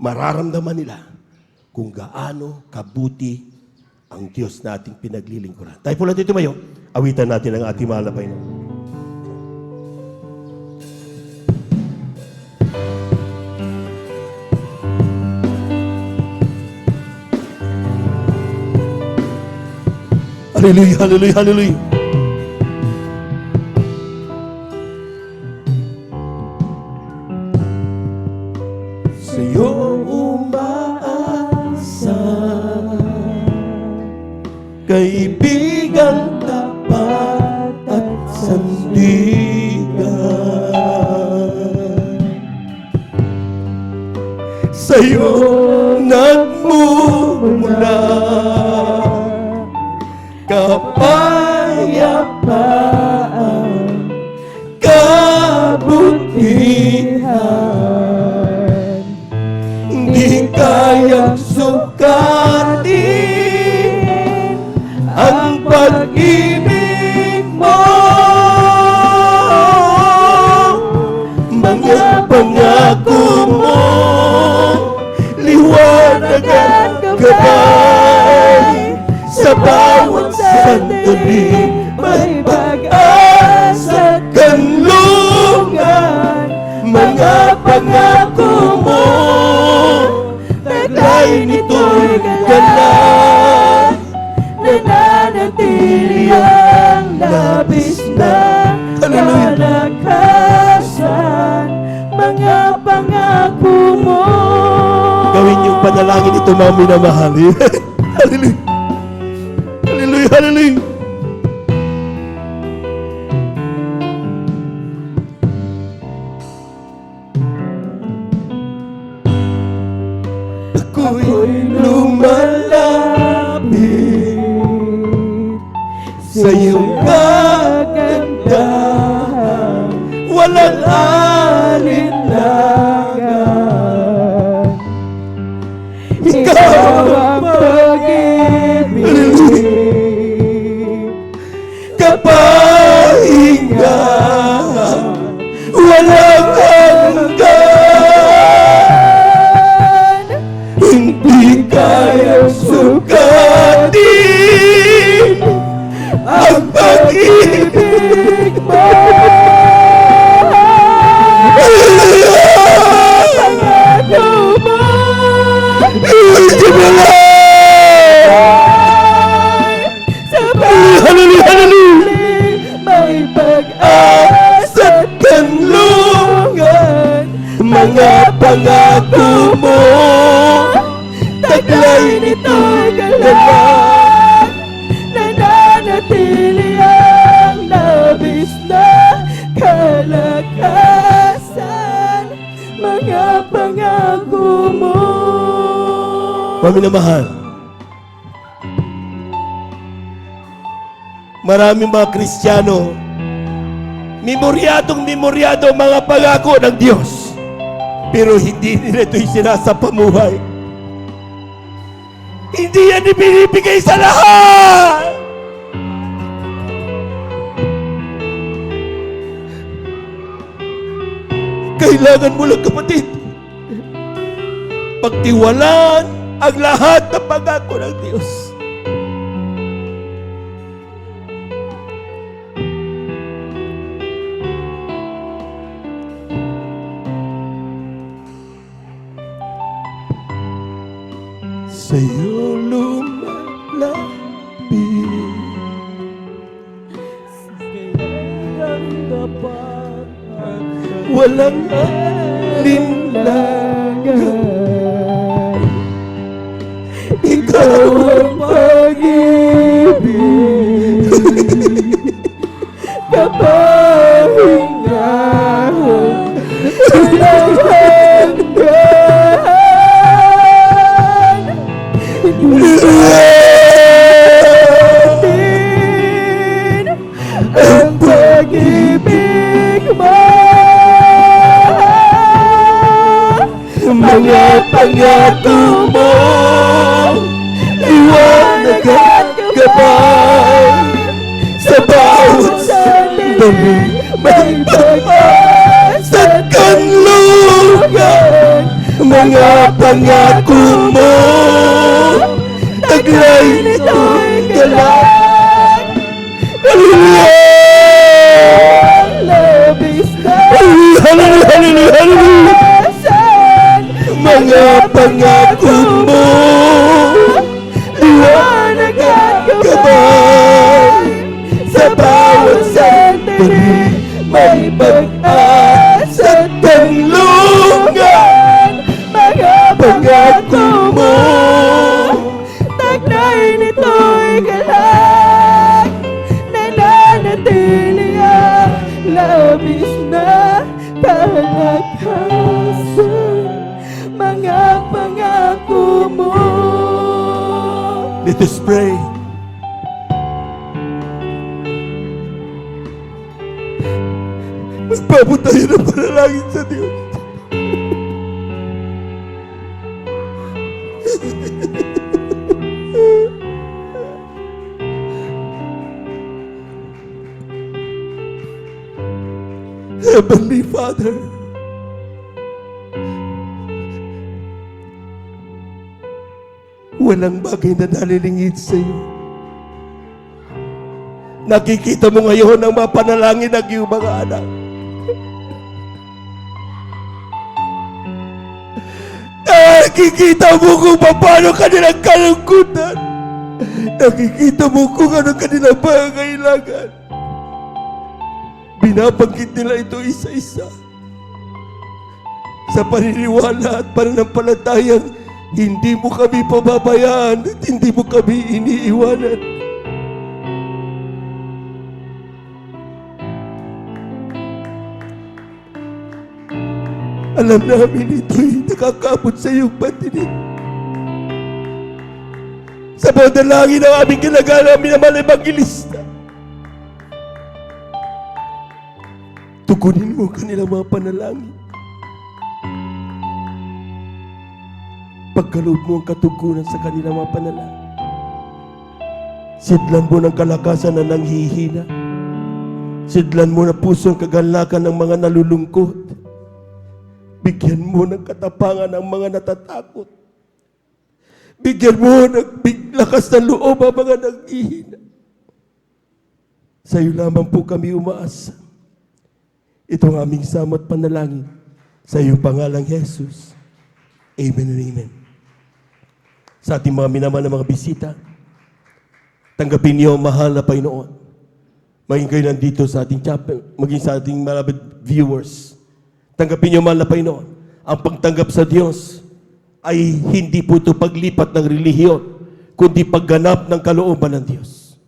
Speaker 2: Mararamdaman nila kung gaano kabuti ang Diyos na ating pinaglilingkuran. Tayo po natin tumayo, awitan natin ang ating mahal na Panginoon. Hallelujah, hallelujah, hallelujah. Sa'yo umaasa, kaibigang tapat at sandigan. Sa'yo nagmumula kapayapaan, kabutihan, di kayang sukatin ang pag-ibig mo. Mga pangako mo, liwanag at gabay, sa bawat sandali may pag-asa kanlungan. Mga pangako mo, taglay nito'y ganap, nananatili ang labis na kalakasan. Mga pangako mo, gawin yung panalangin ito, mga minamahal. Hallelujah. Hallelujah, hallelujah. Ako'y lumalapit sa iyong kagandahan, walang alinlangan mga pangako mo, taglay nito'y galak,
Speaker 6: nananatili ang labis na kalakasan, mga pangako mo.
Speaker 2: Mga minamahal, maraming mga Kristiyano, memoryado ang mga pangako ng Diyos, pero hindi nila ito'y sinasapamuhay. Hindi yan ibinibigay sa lahat. Kailangan mo lang, kapatid, pagtiwalaan ang lahat ng pangako ng Diyos. Sa'yo lumalapit, walang alinlangan. Ikaw ang pag-ibig,
Speaker 6: Kapahingahan, walang hanggan. Din ang pag-ibig mo.
Speaker 2: mga pangako mo, liwanag at gabay, sa bawat sandali may pag-asa at kanlugan. Mga pangako mo, taglay nito'y galak. Hallelujah!
Speaker 6: Labis na
Speaker 2: Hallelujah! Hallelujah! Hallelujah!
Speaker 6: kalakasan,
Speaker 2: Mga pangako mo, liwanag at gabay, sa bawat sandali may pag-asa at kanlugan.
Speaker 6: mga
Speaker 2: Pangako mo,
Speaker 6: taglay nito'y galak, nananatili ang labis na kalakasan, mga pangako mo.
Speaker 2: let us pray. Magpabot tayo ng panalangin sa Diyos. Heavenly Father, walang bagay na nalilingid sa iyo. Nakikita mo ngayon ang mga panalangin ng iyong mga anak. Nakikita mo kung paano kanilang kalungkutan. Nakikita mo kung ano kanilang pangangailangan. Binabanggit nila ito isa-isa. Sa paniniwala at pananampalatayang hindi mo kami pababayaan at hindi mo kami iniiwanan. Alam namin ito'y nakakabot sa iyong pandinig. Sa mga dalangin ng aming ginagala, minamahal Evangelista, tugunin mo kanilang mga panalangin. Pagkaloob mo ang katugunan sa kanilang mga panalangin. Sidlan mo ng kalakasan na nanghihina. Sidlan mo na pusong kagalakan ng mga nalulungkot. Bigyan mo ng katapangan ang mga natatakot. Bigyan mo ng lakas ng loob ang mga nanghihina. Sa iyo lamang po kami umaasa. Itong aming samot panalangin sa iyong pangalang Jesus. Amen and amen. Sa ating mga minamahal na mga bisita, tanggapin niyo, mahal na Panginoon. Maging kayo nandito sa ating chapel, maging sa ating mga viewers. Tanggapin niyo, mahal na Panginoon, Ang pagtanggap sa Diyos ay hindi po ito paglipat ng relihiyon, kundi pagganap ng kalooban ng Diyos.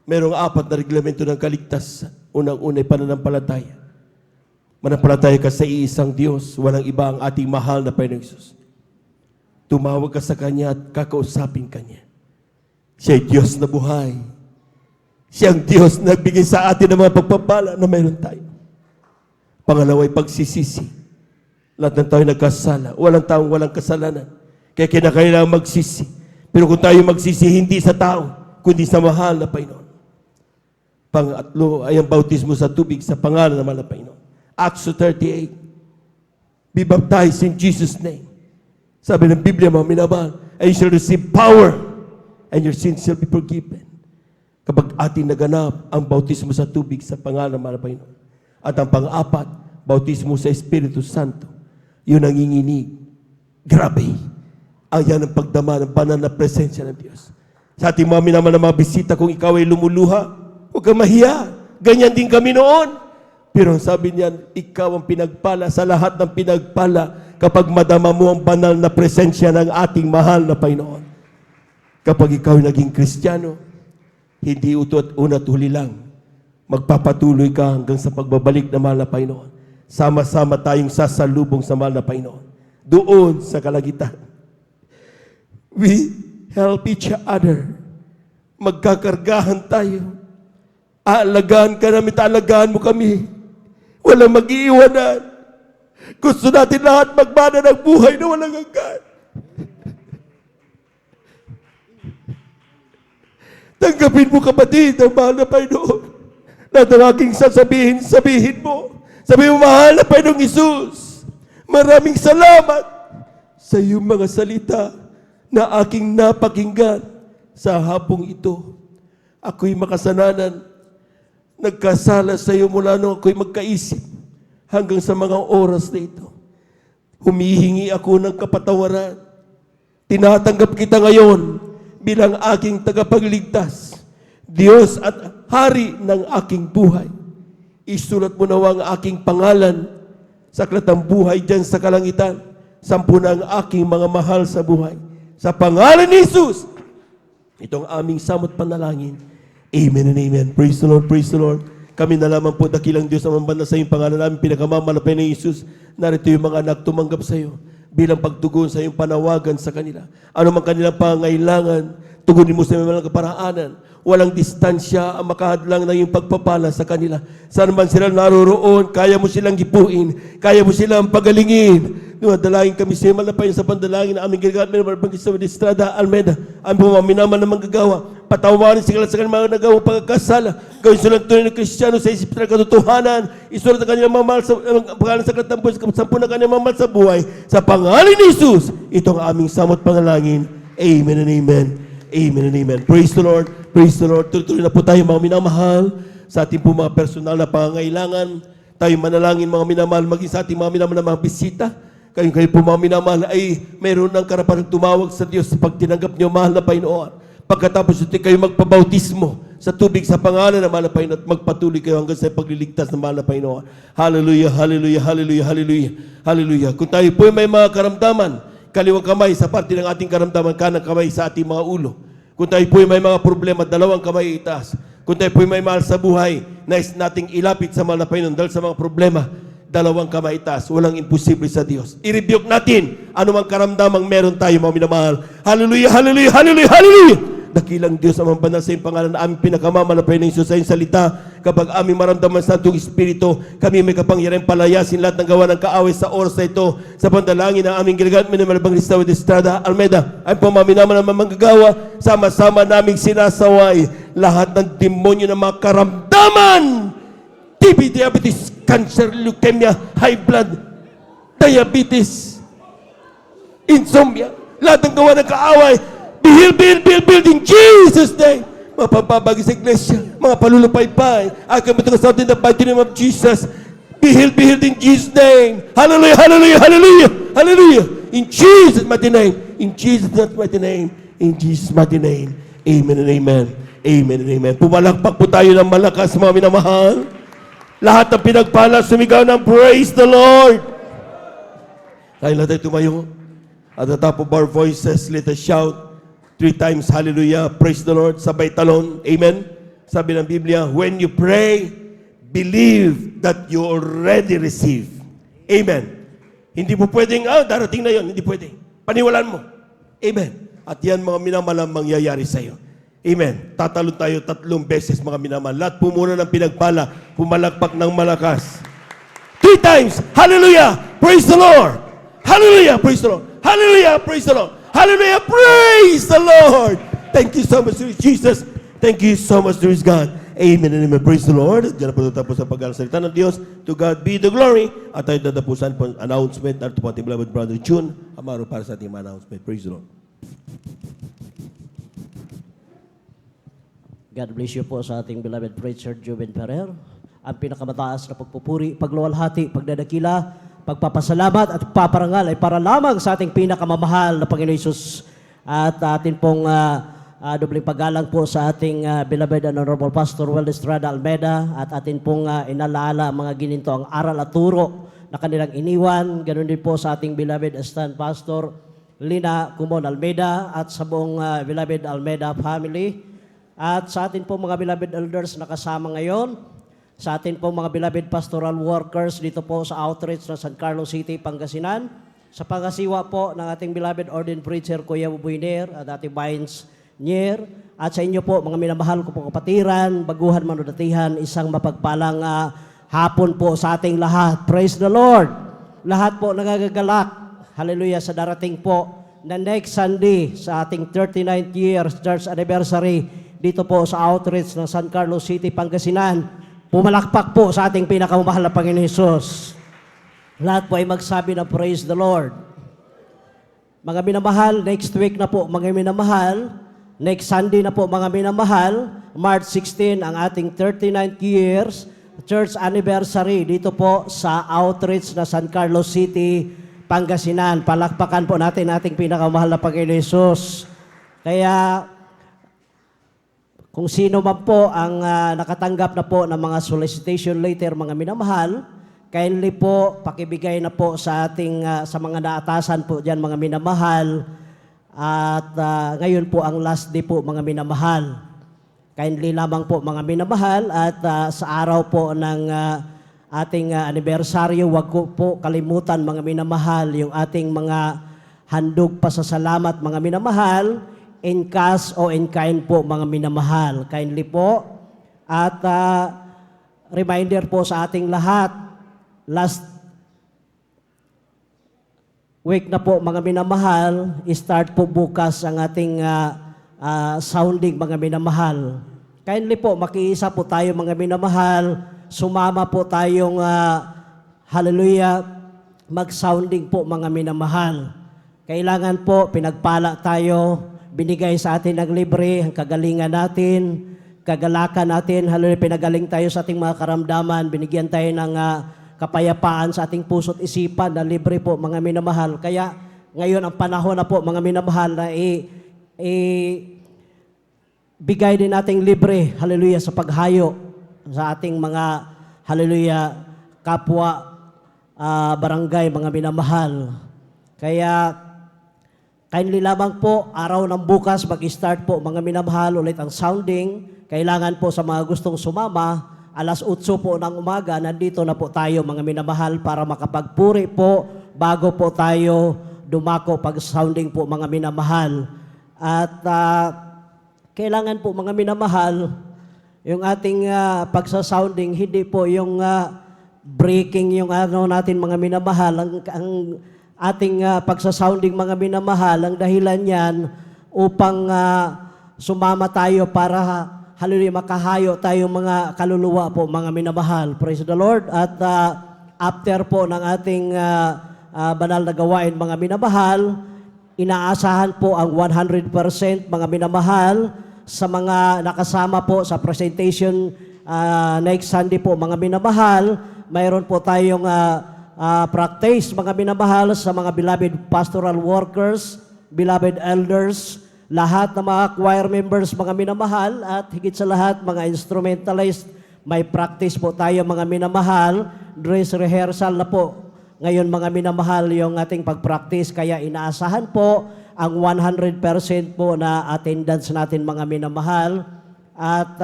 Speaker 2: Merong 4 na reglamento ng kaligtasan. Unang-una ay pananampalataya. Manampalataya ka sa iisang Diyos, walang iba ang ating mahal na Panginoong Hesus. Tumawag ka sa Kanya at kakausapin Kanya. Siya ay Diyos na buhay. Siya ang Diyos na nagbigay sa atin ng mga pagpapala na mayroon tayo. Pangalawa ay pagsisisi. Lahat ng tayo nagkasala. Walang taong walang kasalanan. Kaya kinakailangan magsisi. Pero kung tayo magsisi, hindi sa tao, kundi sa mahal na Panginoon. Pangatlo ay ang bautismo sa tubig sa pangalan ng mahal na Panginoon. Acts 38. Be baptized in Jesus' name. Sabi ng Biblia, mga minamahal, and you shall receive power and your sins shall be forgiven. Kapag ating naganap ang bautismo sa tubig sa pangalan ng mahal na Panginoon. At ang pang-apat, bautismo sa Espiritu Santo. Yun ang inginig. Grabe. Ayan ang pagdama ng banal na presensya ng Diyos. Sa ating mga minamahal na mga bisita, kung ikaw ay lumuluha, huwag kang mahiya. Ganyan din kami noon. Pero sabi niyan, ikaw ang pinagpala sa lahat ng pinagpala kapag madama mo ang banal na presensya ng ating mahal na Panginoon. Kapag ikaw ay naging Kristiyano, hindi utot una't huli lang. Magpapatuloy ka hanggang sa pagbabalik ng mahal na Panginoon. Sama-sama tayong sasalubong sa mahal na Panginoon. Doon sa kalagitan. We help each other. Magkakargahan tayo. Aalagaan ka namin, aalagaan mo kami. Walang mag-iiwanan. Gusto natin lahat magmana ng buhay na walang hanggan. Tanggapin mo kapatid ang mahal na Panginoon. Na aking sasabihin, sabihin mo. Sabihin mo, mahal na Panginoong Hesus, maraming salamat sa iyong mga salita na aking napakinggan sa hapong ito. Ako'y makasalanan. Nagkasala sa iyo mula nung ako'y magkaisip hanggang sa mga oras na ito. Humihingi ako ng kapatawaran. Tinatanggap kita ngayon bilang aking tagapagligtas, Diyos at Hari ng aking buhay. Isulat mo nawa ang aking pangalan sa aklat ng buhay dyan sa kalangitan. 10 na ang aking mga mahal sa buhay. Sa pangalan ni Jesus, itong aming samot panalangin. Amen and amen. Praise the Lord, praise the Lord. Kami na lamang po dakilang Diyos ang mambanda sa iyong pangalan namin, pinakamamalapay ng Jesus. Narito yung mga anak tumanggap sa iyo bilang pagtugon sa iyong panawagan sa kanila. Ano man kanilang pangailangan, tugunin mo sa mga kaparaanan. Walang distansya ang makahadlang ng iyong pagpapala sa kanila. Saan man sila naroroon, kaya mo silang gipuin, kaya mo silang pagalingin. Dumadalangin kami sa iyo, malapayan sa pandalangin na aming ginagamit ng Bangkis sa Estrada, Almeda. Ang bumaminaman ng manggagawa. Patawarin sila sa kanilang mga nagawang pagkakasala. Gawin silang tunay na Kristiyano sa isip na katotohanan. Isulat ang kanilang mamahal sa pangalan sa aklat ng buhay, sa 10 na kanilang mamahal sa buhay. Sa pangalan ni Jesus, ito ang aming samot panalangin. Amen and amen. Amen and amen. Praise the Lord. Praise the Lord. Tuloy na po tayo mga minamahal sa ating po mga personal na pangangailangan. Tayo manalangin mga minamahal, maging sa ating mga minamahal na mga bisita. Kayo po mga minamahal ay mayroon ng karapatang tumawag sa Diyos pag tinanggap niyo mahal na Panginoon. Pagkatapos ito kayo magpabautismo sa tubig sa pangalan ng mahal na Panginoon at magpatuloy kayo hanggang sa pagliligtas ng mahal na Panginoon. Hallelujah, hallelujah, hallelujah, hallelujah, hallelujah. Kung tayo po may mga karamdaman, kaliwang kamay sa parte ng ating karamdaman, kanang kamay sa ating mga ulo. Kung tayo po may mga problema, dalawang kamay itaas. Kung tayo po may mahal sa buhay, nais nating ilapit sa mahal na Panginoon dahil sa mga problema, dalawang kamay itaas. Walang imposible sa Diyos. I-rebuke natin anumang karamdamang meron tayo mga minamahal. Hallelujah, hallelujah, hallelujah, hallelujah. Dakilang Diyos ang banal sa iyong pangalan na aming pinakamamalapay ng Isus sa iyong salita. Kapag aming maramdaman sa Santong Espiritu, kami may kapangyarihan palayasin lahat ng gawa ng kaaway sa oras na ito. Sa pandalangin ng aming ginagamit ng Bangkis sa Estrada, Almeda, ay pamaminaman ng manggagawa, sama-sama naming sinasaway lahat ng demonyo ng mga karamdaman. TB, diabetes, cancer, leukemia, high blood, diabetes, insomnia, lahat ng gawa ng kaaway, be healed in Jesus' name. Mga pampabagi sa iglesia, mga palulupay-pay, aking matulog sa atin in the mighty name of Jesus. Be healed in Jesus' name. Hallelujah, hallelujah, hallelujah, hallelujah. In Jesus' mighty name, in Jesus' mighty name, in Jesus' mighty name. Amen and amen. Amen and amen. Pumalakpak po tayo ng malakas, mga minamahal. Lahat ng pinagpala, sumigaw ng praise the Lord. Tayo na tayo tumayo. At the top of our voices, let us shout 3 times, hallelujah, praise the Lord, sabay talon, amen. Sabi ng Biblia, when you pray, believe that you already receive. Amen. Hindi mo pwedeng, darating na yon, hindi pwede. Paniwalaan mo. Amen. At yan mga minamalang mangyayari sa iyo. Amen. Tatalon tayo 3 beses mga minamahal. Lahat po muna ng pinagpala, pumalakpak ng malakas. 3 times, hallelujah, praise the Lord. Hallelujah, praise the Lord. Hallelujah, praise the Lord. Hallelujah, praise the Lord. Thank you so much, Jesus. Thank you so much, dear God. Amen and amen. Praise the Lord. Diyan na po tapos ang pag-aasalita ng Diyos. To God be the glory. At tayo dadapusan po ang announcement at po ating beloved brother June Amaro para sa ating announcement. Praise the Lord.
Speaker 5: God bless you po sa ating beloved preacher, Joven Ferrer. Ang pinakamataas na pagpupuri, pagluwalhati, pagdadakila, pagpapasalamat at paparangal ay para lamang sa ating pinakamamahal na Panginoon Hesus. At atin pong dobling paggalang po sa ating beloved and honorable Pastor Wel Estrada Almeida at atin pong inalaala mga gininto ang aral at turo na kanilang iniwan. Ganun din po sa ating beloved assistant pastor Lina Kumon Almeida at sa buong beloved Almeida family. At sa atin pong mga beloved elders na kasama ngayon, sa atin pong mga beloved pastoral workers dito po sa outreach ng San Carlos City, Pangasinan, sa pangasiwa po ng ating beloved ordained preacher Kuya Bubuiner at ating Vines Nier, at sa inyo po mga minamahal ko po kapatiran, baguhan manudatihan, isang mapagpalang hapon po sa ating lahat. Praise the Lord! Lahat po nagagagalak, hallelujah, sa darating po na next Sunday sa ating 39th year church anniversary dito po sa outreach ng San Carlos City, Pangasinan. Pumalakpak po sa ating pinakamamahal na Panginoon Hesus. Lahat po ay magsabi na praise the Lord. Mga minamahal, next week na po mga minamahal, next Sunday na po mga minamahal, March 16 ang ating 39th years church anniversary dito po sa outreach na San Carlos City, Pangasinan. Palakpakan po natin ating pinakamahal na Panginoon Hesus. Kaya kung sino man po ang nakatanggap na po ng mga solicitation letter, mga minamahal, kindly po pakibigay na po sa ating sa mga naatasan po diyan mga minamahal. At ngayon po ang last day po mga minamahal. Kindly lamang po mga minamahal at sa araw po ng ating anibersaryo, wag ko po kalimutan mga minamahal yung ating mga handog pasasalamat mga minamahal. In cash o in kind po mga minamahal. Kindly po. At reminder po sa ating lahat, last week na po mga minamahal, start po bukas ang ating sounding mga minamahal. Kindly po, makiisa po tayo mga minamahal, sumama po tayong hallelujah, mag-sounding po mga minamahal. Kailangan po, pinagpala tayo, binigay sa atin ng libre, ang kagalingan natin, kagalakan natin, hallelujah, pinagaling tayo sa ating mga karamdaman, binigyan tayo ng kapayapaan sa ating puso't isipan na libre po mga minamahal. Kaya ngayon ang panahon na po mga minamahal na bigay din nating libre, hallelujah, sa paghayo sa ating mga, hallelujah, kapwa barangay mga minamahal. Kaya kindly lamang po, araw ng bukas, mag-start po mga minamahal ulit ang sounding. Kailangan po sa mga gustong sumama, alas 8 po ng umaga, nandito na po tayo mga minamahal para makapagpuri po bago po tayo dumako pag-sounding po mga minamahal. At kailangan po mga minamahal, yung ating pagsasounding, hindi po yung breaking yung ano natin mga minamahal, ang ating pagsasounding mga minamahal, ang dahilan yan upang sumama tayo para hallelujah, makahayo tayo mga kaluluwa po mga minamahal. Praise the Lord. At after po ng ating banal na gawain mga minamahal, inaasahan po ang 100% mga minamahal sa mga nakasama po sa presentation next Sunday po mga minamahal. Mayroon po tayong practice mga minamahal sa mga beloved pastoral workers, beloved elders, lahat ng mga choir members mga minamahal, at higit sa lahat mga instrumentalist. May practice po tayo mga minamahal, dress rehearsal na po ngayon mga minamahal yung ating pag-practice, kaya inaasahan po ang 100% po na attendance natin mga minamahal. At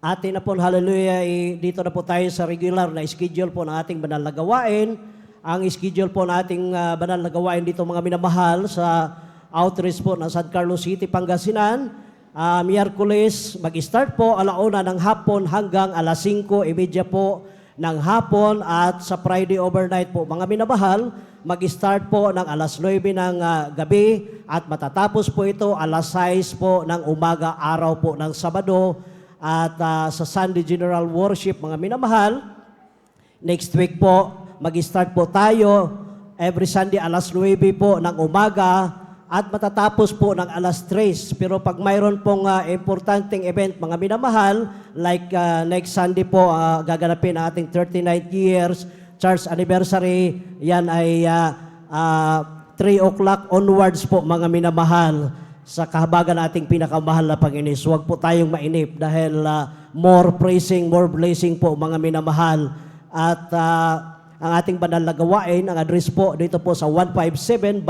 Speaker 5: atin na po, hallelujah, dito na po tayo sa regular na schedule po ng ating banal na gawain. Ang schedule po ng ating banal na gawain dito mga minamahal sa outreach po ng San Carlos City, Pangasinan. Miyerkules, mag-start po 1:00 ng hapon hanggang 5:30 po ng hapon, at sa Friday overnight po mga minamahal, mag-start po ng 9:00 ng gabi at matatapos po ito 6:00 po ng umaga, araw po ng Sabado. At sa Sunday General Worship mga minamahal, next week po, mag-start po tayo every Sunday 9:00 po ng umaga at matatapos po ng 3:00. Pero pag mayroon pong importanteng event mga minamahal, like next Sunday po, gaganapin ang ating 39 years church anniversary, yan ay 3:00 onwards po mga minamahal, sa kahabagan ating pinakamahal na Panginoon. Huwag po tayong mainip dahil more praising, more blessing po mga minamahal. At ang ating banal na gawain, ang address po dito po sa 157